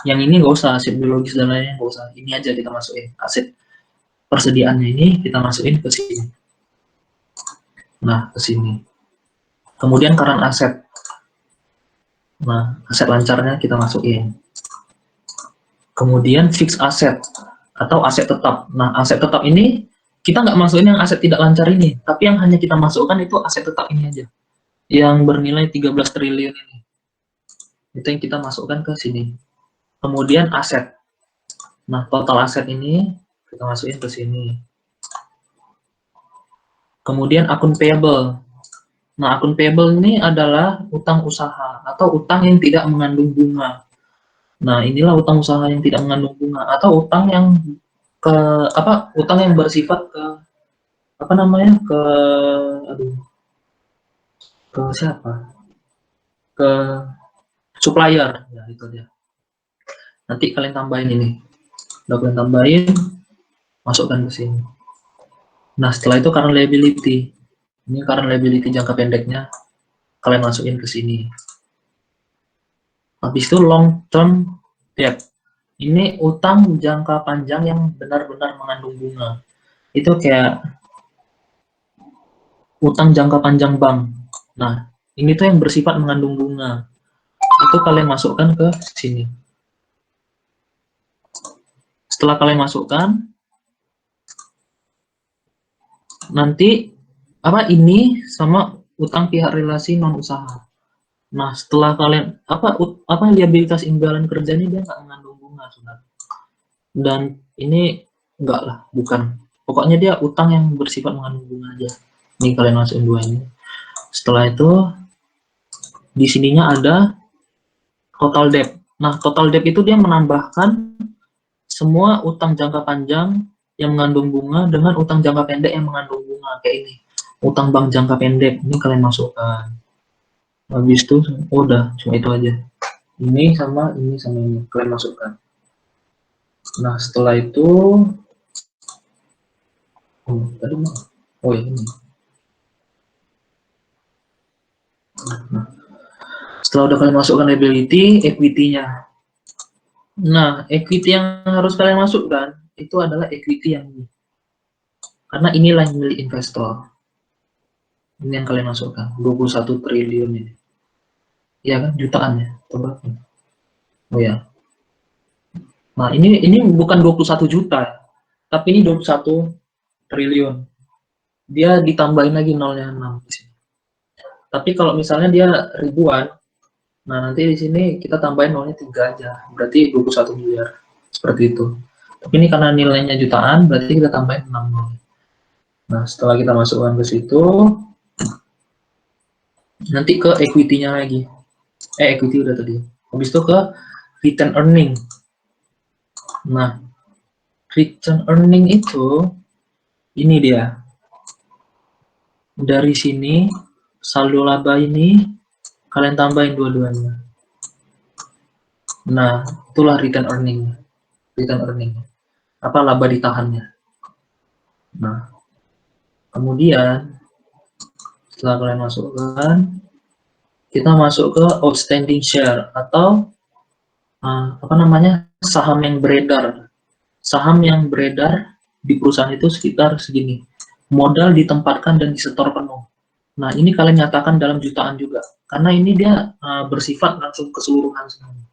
Yang ini nggak usah, aset biologis dan lainnya nggak usah. Ini aja kita masukin. Aset persediaannya ini kita masukin ke sini. Nah, ke sini. Kemudian current asset. Nah, aset lancarnya kita masukin. Kemudian fixed asset atau aset tetap. Nah, aset tetap ini kita nggak masukin yang aset tidak lancar ini, tapi yang hanya kita masukkan itu aset tetap ini aja. Yang bernilai 13 triliun ini. Itu yang kita masukkan ke sini. Kemudian aset. Nah, total aset ini kita masukin ke sini. Kemudian akun payable. Nah, akun payable ini adalah utang usaha atau utang yang tidak mengandung bunga. Nah, inilah utang usaha yang tidak mengandung bunga atau utang yang utang yang bersifat ke ke siapa? Ke supplier, ya itu dia. Nanti kalian tambahin ini. Udah kalian tambahin, masukkan ke sini. Nah, setelah itu current liability. Ini current liability jangka pendeknya kalian masukin ke sini. Habis itu long term debt. Ini utang jangka panjang yang benar-benar mengandung bunga. Itu kayak utang jangka panjang bank. Nah, ini tuh yang bersifat mengandung bunga. Itu kalian masukkan ke sini. Setelah kalian masukkan, nanti ini sama utang pihak relasi non usaha. Nah, setelah kalian liabilitas imbalan kerjanya dia nggak mengandung bunga, saudara. Dan ini Enggak lah, bukan. Pokoknya dia utang yang bersifat mengandung bunga aja. Ini kalian masukin dua ini. Setelah itu di sininya ada total debt. Nah, total debt itu dia menambahkan semua utang jangka panjang yang mengandung bunga dengan utang jangka pendek yang mengandung bunga kayak ini. Utang bank jangka pendek ini kalian masukkan. Habis itu udah cuma itu aja. Ini sama ini kalian masukkan. Nah, setelah itu ini. Nah, setelah udah kalian masukkan liability, equity-nya. Nah, equity yang harus kalian masukkan itu adalah equity yang ini. Karena inilah yang milik investor. Ini yang kalian masukkan, 21 triliun ini. Iya kan, jutaan ya. Coba. Oh ya. Nah, ini bukan 21 juta, tapi ini 21 triliun. Dia ditambahin lagi nolnya 6 di sini. Tapi kalau misalnya dia ribuan, nah nanti di sini kita tambahin nolnya 3 aja, berarti 21 miliar. Seperti itu. Tapi ini karena nilainya jutaan, berarti kita tambahin 6 nol. Nah, setelah kita masukkan ke situ, nanti ke equity-nya lagi. Equity udah tadi. Habis itu ke return earning. Nah, return earning itu ini dia. Dari sini saldo laba ini kalian tambahin dua-duanya. Nah, itulah return earning. Return earning. Apa laba ditahannya. Nah, kemudian setelah kalian masukkan, kita masuk ke outstanding share atau apa namanya, saham yang beredar. Saham yang beredar di perusahaan itu sekitar segini. Modal ditempatkan dan disetor penuh. Nah, ini kalian nyatakan dalam jutaan juga. Karena ini dia bersifat langsung keseluruhan semuanya.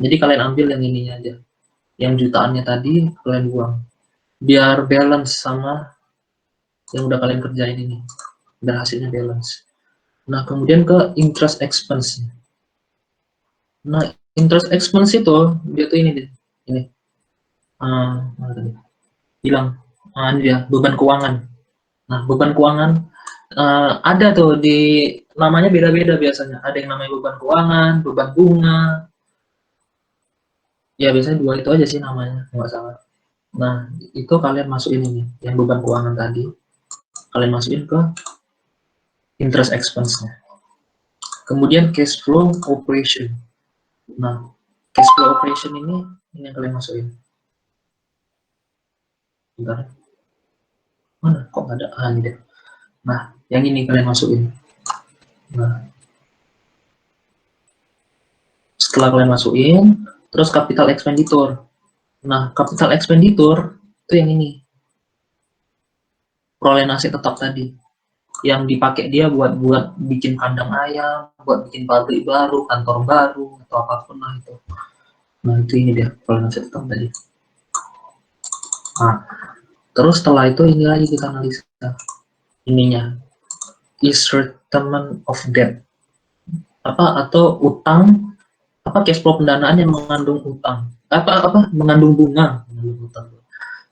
Jadi kalian ambil yang ininya aja. Yang jutaannya tadi kalian buang. Biar balance sama yang udah kalian kerjain ini. Dan hasilnya balance. Nah, kemudian ke interest expense. Nah, interest expense itu dia tuh ini deh. Ini. Mana tadi? Hilang. Ini dia, beban keuangan. Nah, beban keuangan ada tuh di namanya beda-beda biasanya. Ada yang namanya beban keuangan, beban bunga. Ya biasanya dua itu aja sih namanya, nggak salah. Nah, itu kalian masukin ini, yang beban keuangan tadi. Kalian masukin ke interest expense-nya. Kemudian cash flow operation. Nah, cash flow operation ini yang kalian masukin. Bentar. Mana? Kok nggak ada? Ini deh. Nah, yang ini kalian masukin. Nah, setelah kalian masukin, terus capital expenditure. Nah, capital expenditure itu yang ini. Perolehan aset tetap tadi. Yang dipakai dia buat bikin kandang ayam, buat bikin pabrik baru, kantor baru, atau apapun lah itu. Nah, itu ini dia, perolehan aset tetap tadi. Nah, terus setelah itu ini lagi kita analisa. Ininya. Is retirement of debt. Atau utang, cash flow pendanaan yang mengandung utang. Mengandung bunga.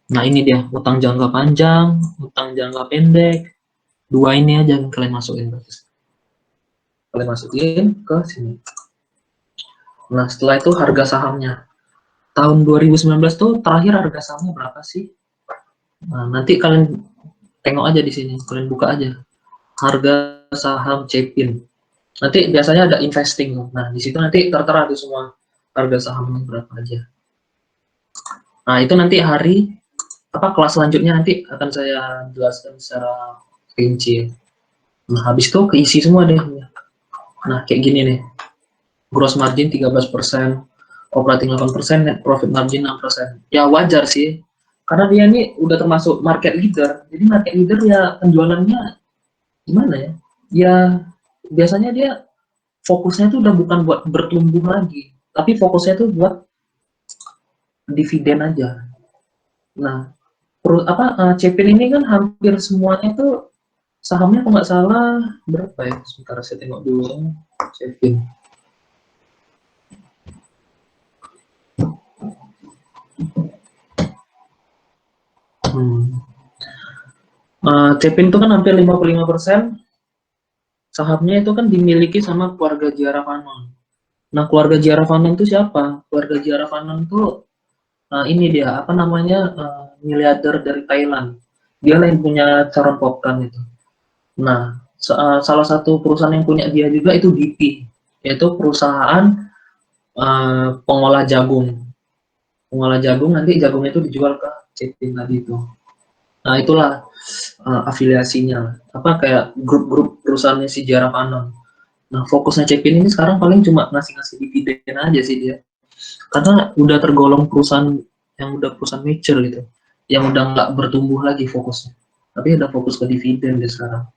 Nah, ini dia, utang jangka panjang, utang jangka pendek. Dua ini aja yang kalian masukin. Kalian masukin ke sini. Nah, setelah itu harga sahamnya. Tahun 2019 tuh terakhir harga sahamnya berapa sih? Nah, nanti kalian tengok aja di sini, kalian buka aja. Harga saham Cepin. Nanti biasanya ada investing. Nah, di situ nanti tertera tuh semua harga sahamnya berapa aja. Nah, itu nanti kelas selanjutnya nanti akan saya jelaskan secara rinci. Nah, habis itu keisi semua deh. Nah, kayak gini nih. Gross margin 13%, operating 8%, net profit margin 6%. Ya wajar sih. Karena dia ini udah termasuk market leader. Jadi market leader ya penjualannya gimana ya? Ya biasanya dia fokusnya itu udah bukan buat bertumbuh lagi, tapi fokusnya itu buat dividen aja. Nah, Cepin ini kan hampir semuanya tuh sahamnya kalau nggak salah berapa ya? Sebentar saya tengok dulu. Cepin. Cepin itu kan hampir 55% sahamnya itu kan dimiliki sama keluarga Giaravanon. Nah, keluarga Giaravanon itu siapa? Keluarga Giaravanon itu ini dia apa namanya miliarder dari Thailand. Dia yang punya Charoen Pokphand itu. Nah, salah satu perusahaan yang punya dia juga itu BP, yaitu perusahaan pengolah jagung. Pengolah jagung, nanti jagung itu dijual ke Cepin tadi itu. Nah, itulah afiliasinya. Apa kayak grup-grup perusahaannya si Giaravanon. Nah, fokusnya Cepin ini sekarang paling cuma ngasih-ngasih dividen aja sih dia. Karena udah tergolong perusahaan yang udah perusahaan mature gitu. Yang udah nggak bertumbuh lagi fokusnya. Tapi udah fokus ke dividen dia sekarang.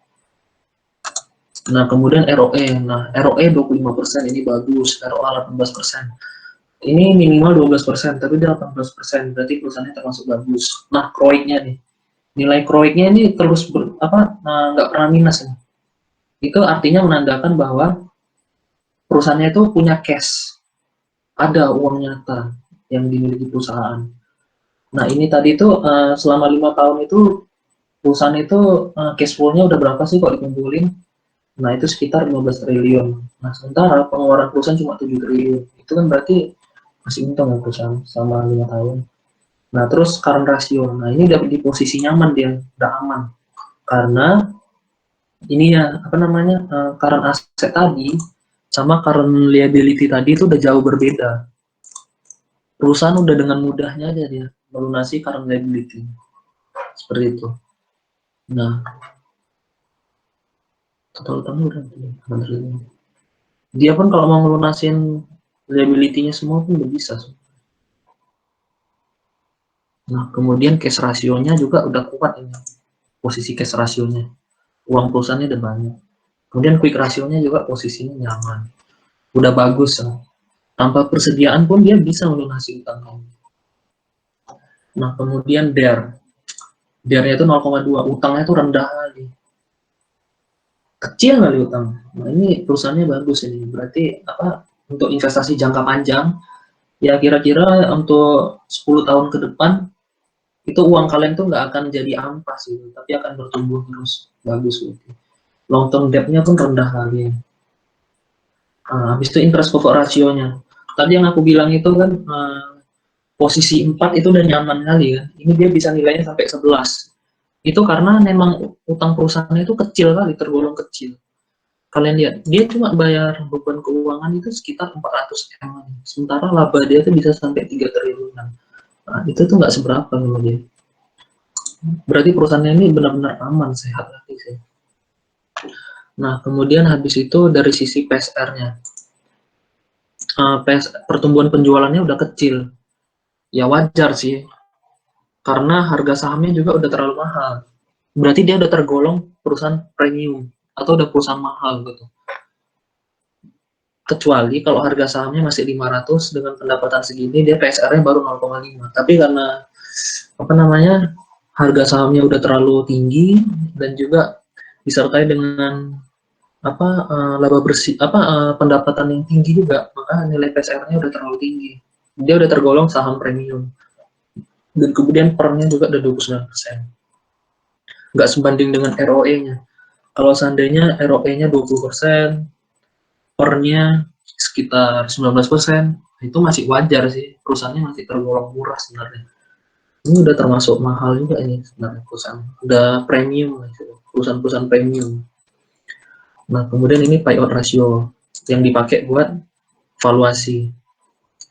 Nah, kemudian ROE. Nah, ROE 25% ini bagus. ROA 18%. Ini minimal 12%, tapi dia 18%. Berarti perusahaannya termasuk bagus. Nah, CROIC-nya nih. Nilai CROIC-nya ini terus nggak pernah minus ya. Itu artinya menandakan bahwa perusahaannya itu punya cash, ada uang nyata yang dimiliki perusahaan. Nah, ini tadi itu selama 5 tahun itu perusahaan itu cash flow-nya udah berapa sih kok dikumpulin? Nah, itu sekitar 15 triliun. Nah, sementara pengeluaran perusahaan cuma 7 triliun. Itu kan berarti masih untung ya perusahaan selama 5 tahun. Nah, terus current ratio. Nah, ini udah di posisi nyaman dia, udah aman. Karena ini ya, apa namanya, current asset tadi sama current liability tadi itu udah jauh berbeda. Perusahaan udah dengan mudahnya aja dia melunasi current liability. Seperti itu. Nah, total utangnya udah dia pun kalau mau ngelunasin liability-nya semua pun udah bisa. Nah, kemudian cash ratio-nya juga udah kuat ini. Posisi cash ratio-nya. Uang perusahaannya udah banyak. Kemudian quick ratio-nya juga posisinya nyaman. Udah bagus. Ya. Tanpa persediaan pun dia bisa melunasi utang. Nah, kemudian DER. DER-nya itu 0,2. Utangnya itu rendah kali. Kecil kali utang. Nah, ini perusahaannya bagus ini. Berarti apa? Untuk investasi jangka panjang, ya kira-kira untuk 10 tahun ke depan, itu uang kalian tuh nggak akan jadi ampas gitu, tapi akan bertumbuh terus. Bagus gitu. Long term debt-nya pun rendah kali. Habis itu interest cover ratio-nya. Tadi yang aku bilang itu kan posisi 4 itu udah nyaman kali kan. Ini dia bisa nilainya sampai 11. Itu karena memang utang perusahaannya itu kecil kali, tergolong kecil. Kalian lihat, dia cuma bayar beban keuangan itu sekitar 400 M. Sementara laba dia tuh bisa sampai 3 triliunan. Nah, itu tuh nggak seberapa sama dia. Berarti perusahaannya ini benar-benar aman, sehat lagi sih. Nah, kemudian habis itu dari sisi PSR-nya. Pertumbuhan penjualannya udah kecil. Ya wajar sih. Karena harga sahamnya juga udah terlalu mahal. Berarti dia udah tergolong perusahaan premium atau udah perusahaan mahal gitu. Kecuali kalau harga sahamnya masih 500 dengan pendapatan segini, dia PSR-nya baru 0,5. Tapi karena apa namanya, harga sahamnya udah terlalu tinggi dan juga disertai dengan laba bersih, pendapatan yang tinggi juga, maka nilai PSR-nya udah terlalu tinggi. Dia udah tergolong saham premium. Dan kemudian PER-nya juga udah 29%. Nggak sebanding dengan ROE-nya. Kalau seandainya ROE-nya 20%, PER-nya sekitar 19%, itu masih wajar sih. Perusahaannya masih tergolong murah sebenarnya. Ini udah termasuk mahal juga ini sebenarnya perusahaan. Udah premium, perusahaan-perusahaan premium. Nah, kemudian ini payout ratio yang dipakai buat valuasi.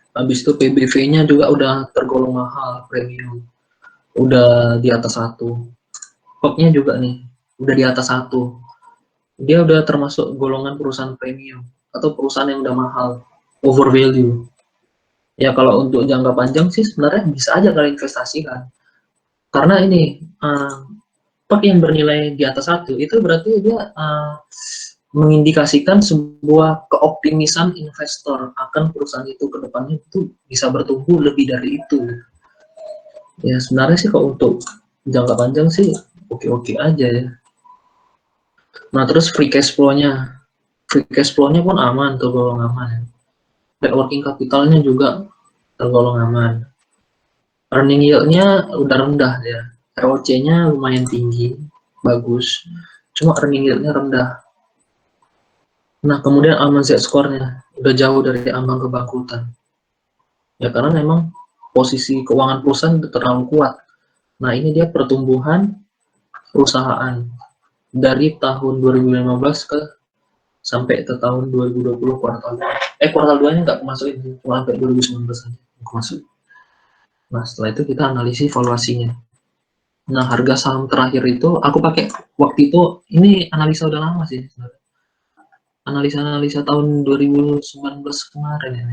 Habis itu PBV-nya juga udah tergolong mahal, premium. Udah di atas 1. POP-nya juga nih, udah di atas 1. Dia udah termasuk golongan perusahaan premium atau perusahaan yang udah mahal, over value. Ya kalau untuk jangka panjang sih sebenarnya bisa aja kalian investasi kan. Karena ini POP yang bernilai di atas 1 itu berarti dia mengindikasikan sebuah keoptimisan investor akan perusahaan itu ke depannya itu bisa bertumbuh lebih dari itu. Ya sebenarnya sih kalau untuk jangka panjang sih oke-oke aja ya. Nah terus free cash flow-nya pun aman, tergolong aman. Net working capital-nya juga tergolong aman. Earning yield-nya udah rendah ya. ROC-nya lumayan tinggi. bagus, cuma earning yield-nya rendah. Nah, kemudian Alman Z-score-nya udah jauh dari ambang kebangkrutan. Ya karena memang posisi keuangan perusahaan udah terlalu kuat. Nah, ini dia pertumbuhan perusahaan dari tahun 2015 sampai ke tahun 2020 kuartal 2. Kuartal 2-nya nggak masukin, cuma sampai 2019 aja masuk. Nah, setelah itu kita analisis valuasinya. Nah, harga saham terakhir itu aku pakai waktu itu, ini analisa udah lama sih sebenarnya. Analisa tahun 2019 kemarin ya,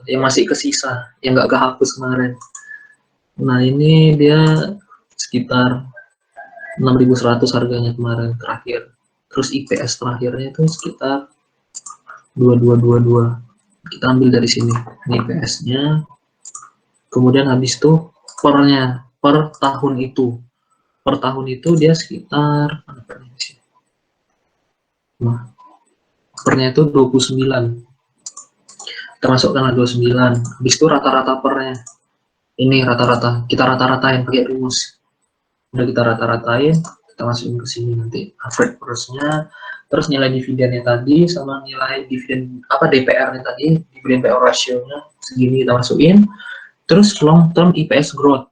yang masih kesisa, yang nggak kehapus kemarin. Nah, ini dia sekitar 6.100 harganya kemarin terakhir. Terus IPS terakhirnya itu sekitar 2222. Kita ambil dari sini. Ini IPS-nya. Kemudian habis itu pernya per tahun itu. Per tahun itu dia sekitar, nah, pernya itu 29. Kita masukkanlah 29. Habis itu rata-rata pernya. Ini rata-rata. Kita rata-ratain pakai rumus. Udah kita rata-ratain, kita masukin ke sini nanti average price-nya, terus nilai dividennya tadi sama nilai dividen DPR-nya tadi, dividen PO ratio-nya segini kita masukin. Terus long term IPS growth.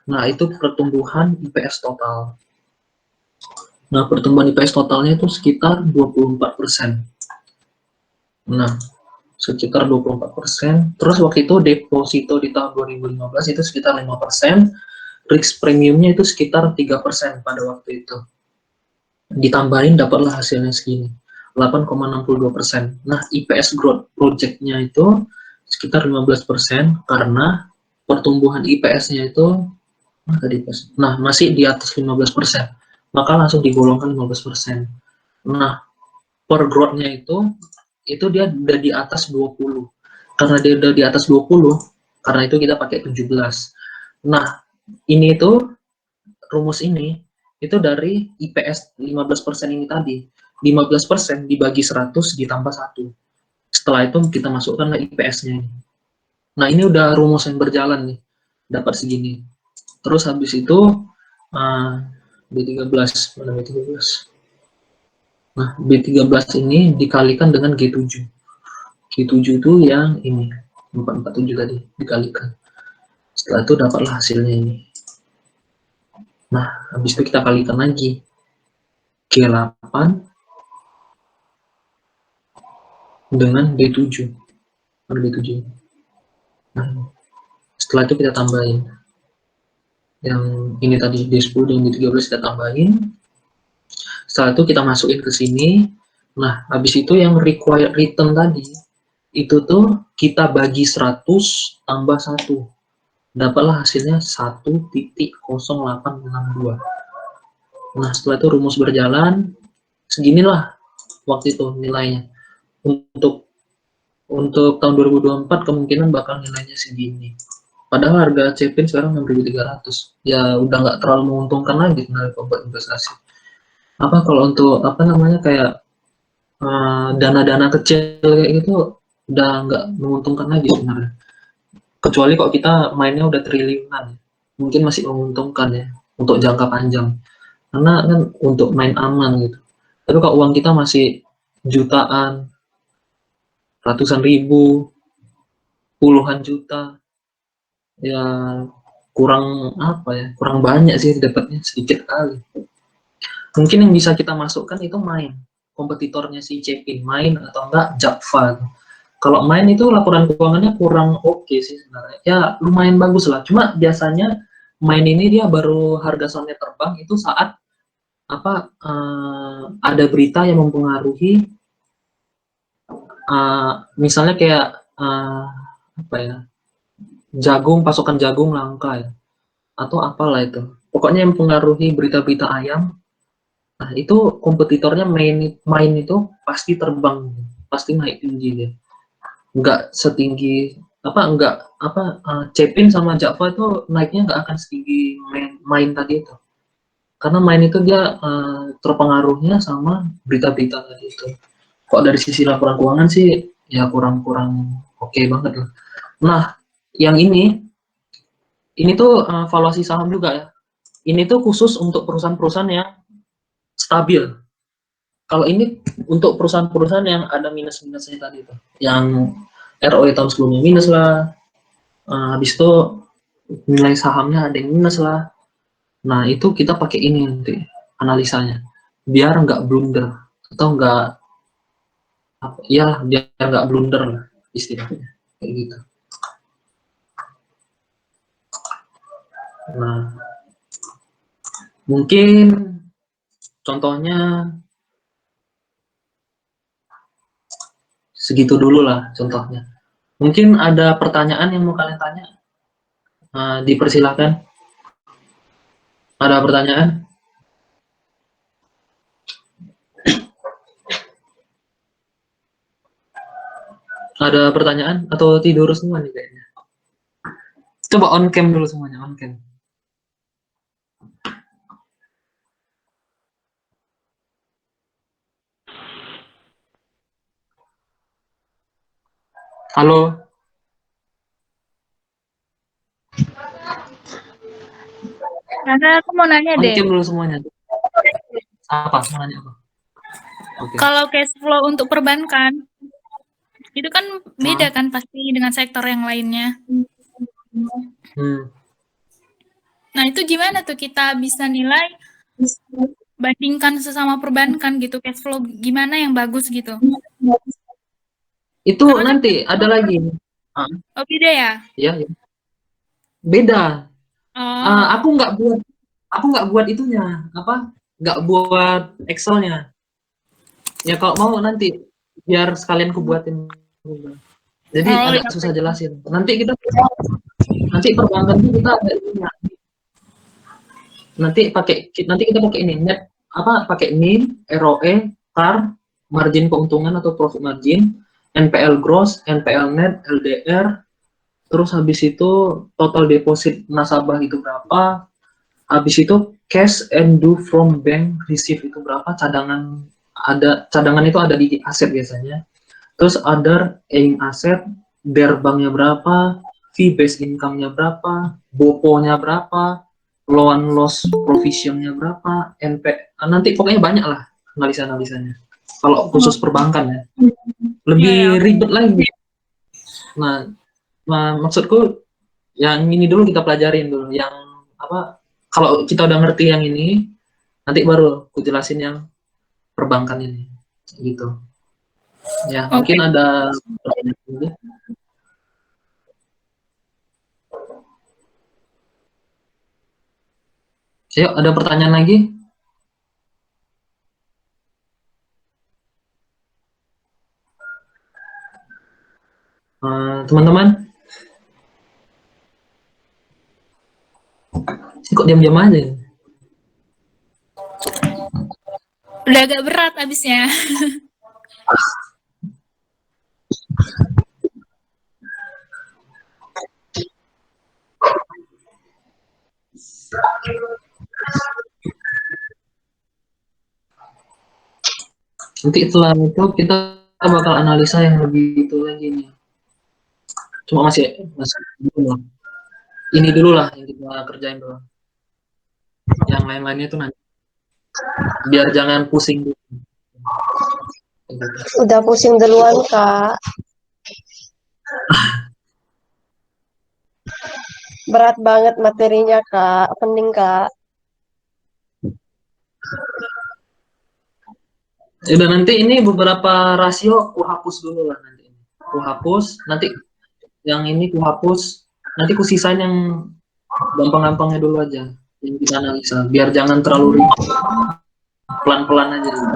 Nah, itu pertumbuhan IPS total. Nah, pertumbuhan IPS totalnya itu sekitar 24%. Nah, sekitar 24%. Terus waktu itu deposito di tahun 2015 itu sekitar 5%. Risk premiumnya itu sekitar 3% pada waktu itu. Ditambahin dapatlah hasilnya segini, 8,62%. Nah, IPS growth project-nya itu sekitar 15% karena pertumbuhan IPS-nya itu masih di atas 15%. Maka langsung digolongkan 15%. Nah, per growth-nya itu dia udah di atas 20. Karena dia udah di atas 20, karena itu kita pakai 17. Nah, ini itu rumus ini itu dari IPS 15% ini tadi. 15% dibagi 100 ditambah 1. Setelah itu kita masukkan ke IPS-nya ini. Nah, ini udah rumus yang berjalan nih. Dapat segini. Terus habis itu B13, mana B13? Nah, B13 ini dikalikan dengan G7. G7 itu yang ini, 447 tadi dikalikan. Setelah itu dapatlah hasilnya ini. Nah, habis itu kita kalikan lagi. G8 dengan B7. Ada B7. Nah, setelah itu kita tambahin. Yang ini tadi D10 dan D13 kita tambahin. Setelah itu kita masukin ke sini. Nah, habis itu yang required return tadi, itu tuh kita bagi 100 tambah 1. Dapatlah hasilnya 1.0862. Nah, setelah itu rumus berjalan, seginilah waktu itu nilainya. Untuk tahun 2024 kemungkinan bakal nilainya segini. Padahal harga Cepin sekarang 6.300. Ya udah nggak terlalu menguntungkan lagi sebenarnya buat investasi. Kalau untuk kayak dana-dana kecil kayak gitu udah nggak menguntungkan lagi sebenarnya. Kecuali kok kita mainnya udah triliunan, mungkin masih menguntungkan ya untuk jangka panjang. Karena kan untuk main aman gitu. Tapi kalau uang kita masih jutaan, ratusan ribu, puluhan juta, ya kurang kurang banyak sih dapatnya, sedikit kali. Mungkin yang bisa kita masukkan itu main, kompetitornya si Cepin, main atau enggak Jakva. Kalau main itu laporan keuangannya kurang oke sih sebenarnya. Ya lumayan bagus lah. Cuma biasanya main ini dia baru harga sahamnya terbang itu saat ada berita yang mempengaruhi, misalnya kayak pasokan jagung langka ya, atau apalah itu. Pokoknya yang mempengaruhi berita-berita ayam. Nah, itu kompetitornya main itu pasti terbang, pasti naik tinggi dia. Nggak setinggi Cepin sama Jakva itu naiknya nggak akan setinggi main tadi itu. Karena main itu dia terpengaruhnya sama berita-berita tadi itu. Kok dari sisi laporan keuangan sih ya kurang oke banget lah. Nah, yang ini tuh valuasi saham juga ya. Ini tuh khusus untuk perusahaan-perusahaan yang stabil. Kalau ini untuk perusahaan-perusahaan yang ada minus-minusnya tadi itu, yang ROE tahun sebelumnya minus lah, habis itu nilai sahamnya ada yang minus lah. Nah itu kita pakai ini nanti analisanya, biar nggak blunder atau nggak, ya biar nggak blunder lah istilahnya kayak gitu. Nah mungkin contohnya segitu dulu lah contohnya. Mungkin ada pertanyaan yang mau kalian tanya? Dipersilakan. Ada pertanyaan? Ada pertanyaan atau tidur semua nih kayaknya? Coba on cam dulu semuanya, on cam. Halo? Karena aku mau nanya On deh, cam dulu semuanya. Apa? Mau nanya apa? Oke. kalau cash flow untuk perbankan, itu kan beda kan pasti dengan sektor yang lainnya. Nah, itu gimana tuh kita bisa nilai, bandingkan sesama perbankan gitu, cash flow gimana yang bagus gitu? Itu Karena kan nanti ada lagi. oh beda ya? Ya, ya. Beda. Oh, Aku nggak buat itunya, nggak buat Excelnya. Ya kalau mau nanti biar sekalian aku buatin. Jadi Oh, agak iya. susah jelasin. Nanti perbankan itu kita ada ininya. Nanti kita pakai ini net pakai NIM, ROE, CAR, margin keuntungan atau profit margin, NPL gross, NPL net, LDR, terus habis itu total deposit nasabah itu berapa, habis itu cash and due from bank receive itu berapa, cadangan itu ada di aset biasanya, terus other earning asset, bear banknya berapa, fee based income-nya berapa, BOPO-nya berapa, loan loss provision-nya berapa, nanti pokoknya banyak lah analisa-analisanya. Kalau khusus perbankan ya, lebih ribet lagi. Nah, maksudku yang ini dulu kita pelajarin dulu, yang kalau kita udah ngerti yang ini, nanti baru aku jelasin yang perbankan ini, gitu. Ya, mungkin ada pertanyaan dulu. Yuk, ada pertanyaan lagi? Teman-teman? Kok diam-diam aja? Udah agak berat abisnya. Nanti setelah itu kita bakal analisa yang lebih itu lagi nih. Cuma masih ini dulu lah yang kita kerjain dulu. Yang lain-lainnya itu nanti. Biar jangan pusing dulu. Udah pusing duluan, Kak. Berat banget materinya, Kak. Pening, Kak. Udah nanti ini beberapa rasio aku hapus dulu lah nanti. Aku hapus, nanti yang ini aku hapus, nanti aku sisain yang gampang-gampangnya dulu aja yang kita analisa, biar jangan terlalu ribet. Pelan-pelan aja dulu.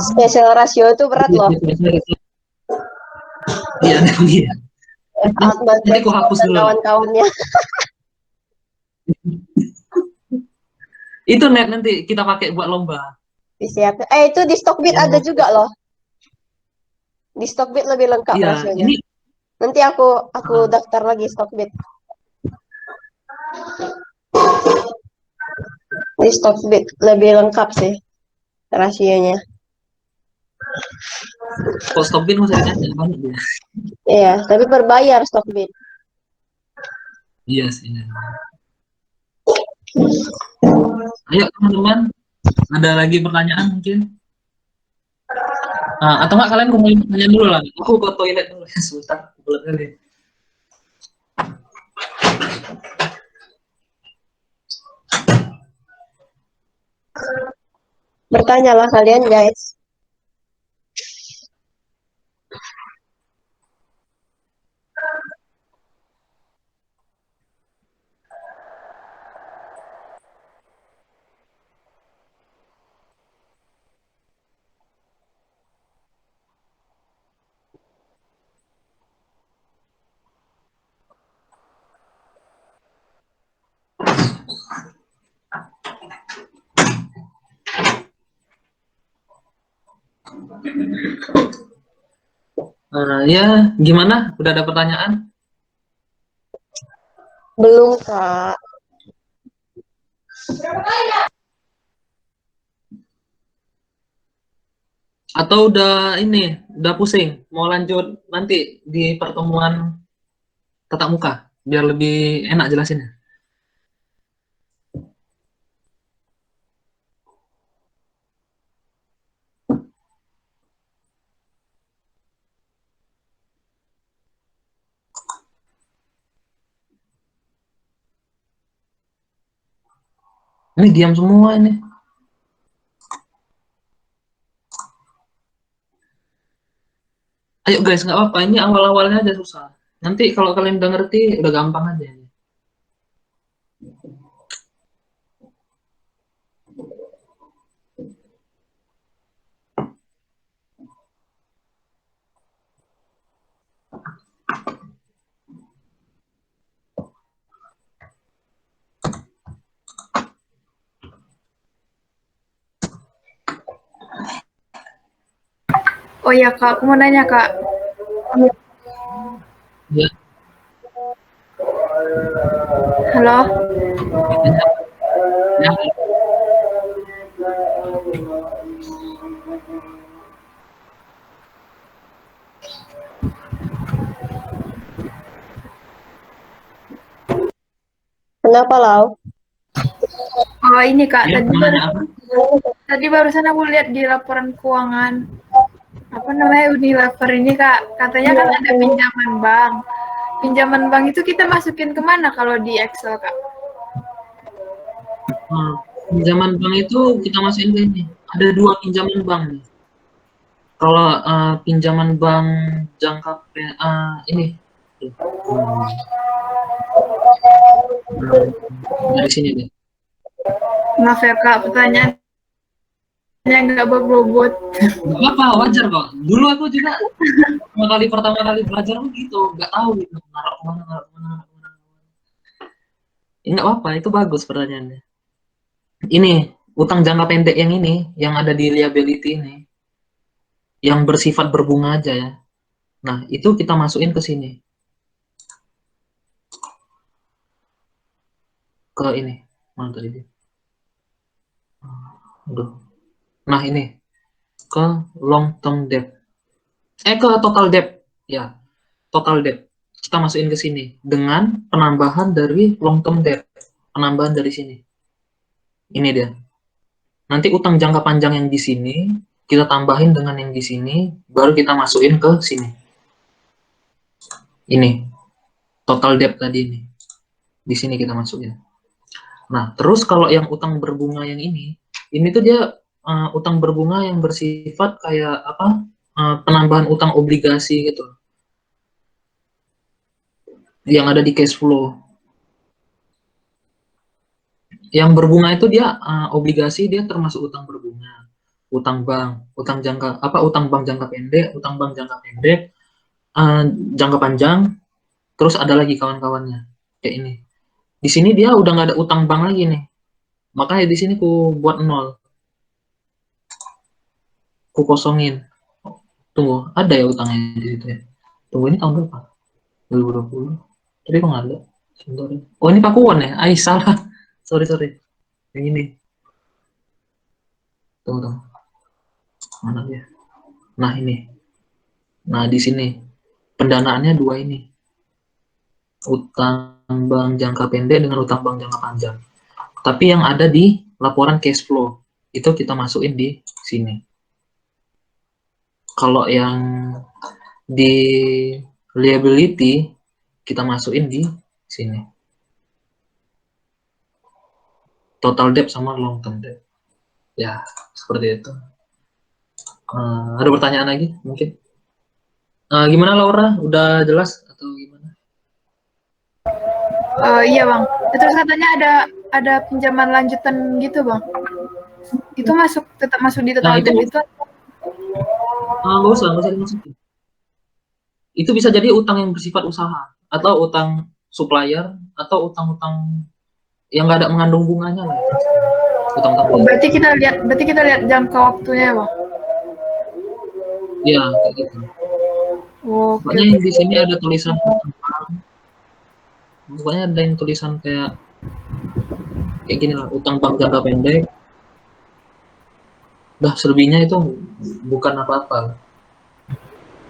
Special ratio itu berat loh. Iya, iya. Nanti aku hapus dulu. Kawan-kawannya. Itu net nanti kita pakai buat lomba. Disiapin. Itu di Stockbit ada juga loh. Di Stockbit lebih lengkap rasionya. Ini... Nanti aku daftar lagi Stockbit. Di Stockbit lebih lengkap sih rasionya. Kok Stockbit masih ada banyak ya? Iya, tapi berbayar Stockbit. Iya sih. Ayo teman-teman, Ada lagi pertanyaan mungkin? Atau nggak kalian kumpulin pertanyaan dulu lah. Aku ke toilet dulu ya sebentar. Kebelet kali. Bertanyalah kalian guys. Ya, gimana? Udah ada pertanyaan? Belum Kak. Atau udah pusing? Mau lanjut nanti di pertemuan tatap muka? Biar lebih enak jelasinnya. Ini diam semua ini. Ayo guys, nggak apa-apa. Ini awal-awalnya aja susah. Nanti kalau kalian udah ngerti, udah gampang aja. Oh iya Kak, aku mau nanya Kak. Ya, Halo? ya. Kenapa Lau? Oh ini Kak, Ya, mau nanya apa? tadi barusan aku lihat di laporan keuangan apa namanya Unilever ini Kak, katanya kan ada pinjaman bank. Pinjaman bank itu kita masukin kemana kalau di Excel Kak? Pinjaman bank itu kita masukin ke ini. Ada 2 pinjaman bank nih. Kalau pinjaman bank jangka ini dari sini deh. Maaf ya Kak, pertanyaannya nggak berbobot. Nggak apa-apa, wajar kok. Dulu aku juga pertama kali belajar gitu, nggak tahu gitu. Naruh kemana, naruh kemana, naruh kemana. Nggak apa-apa, itu bagus pertanyaannya. Ini utang jangka pendek yang ini, yang ada di liability ini, yang bersifat berbunga aja ya. Nah, itu kita masukin ke sini. Ke ini. Mana tadi dia? Aduh. Nah, ini. Ke long term debt. Ke total debt. Ya, total debt. Kita masukin ke sini. Dengan penambahan dari long term debt. Penambahan dari sini. Ini dia. Nanti utang jangka panjang yang di sini, kita tambahin dengan yang di sini, baru kita masukin ke sini. Ini. Total debt tadi ini. Di sini kita masukin. Nah, terus kalau yang utang berbunga yang ini tuh dia utang berbunga yang bersifat kayak apa? Penambahan utang obligasi gitu. Yang ada di cash flow. Yang berbunga itu dia obligasi, dia termasuk utang berbunga. Utang bank, utang bank jangka pendek, utang bank jangka pendek, jangka panjang, terus ada lagi kawan-kawannya. Kayak ini. Di sini dia udah nggak ada utang bank lagi nih. Makanya di sini ku buat 0. Ku kosongin. Tunggu, ada ya utangnya di situ ya. Tunggu, ini tahun berapa? 2020. Tapi kok nggak ada? Sebentar ya. Oh, ini Pakuwon ya? Salah. Sorry. Yang ini. Tunggu. Mana dia? Nah, ini. Nah, di sini. Pendanaannya 2 ini. Utang bank jangka pendek dengan utang bank jangka panjang. Tapi yang ada di laporan cash flow. itu kita masukin di sini. Kalau yang di liability kita masukin di sini. Total debt sama long term debt. Ya, seperti itu. Ada pertanyaan lagi mungkin? Gimana Laura? Udah jelas atau gimana? Iya bang. Terus katanya ada pinjaman lanjutan gitu bang. Itu tetap masuk di total debt itu? Nggak usah dimasukin. Itu bisa jadi utang yang bersifat usaha atau utang supplier atau utang-utang yang nggak ada mengandung bunganya lah. Utang-utang. Berarti kita lihat jangka waktunya bang. Iya, kayak gitu. Pokoknya yang di sini ada tulisan pokoknya ada yang tulisan kayak gini lah, utang bank jangka pendek. Selebihnya itu bukan apa-apa.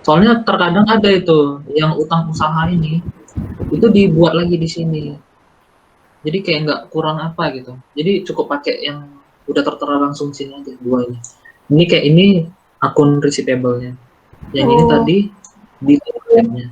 Soalnya terkadang ada itu yang utang usaha ini itu dibuat lagi di sini. Jadi kayak nggak kurang apa gitu. Jadi cukup pakai yang udah tertera langsung sini aja dua ini. Ini kayak ini akun receivable-nya. Yang ini tadi di total debt-nya.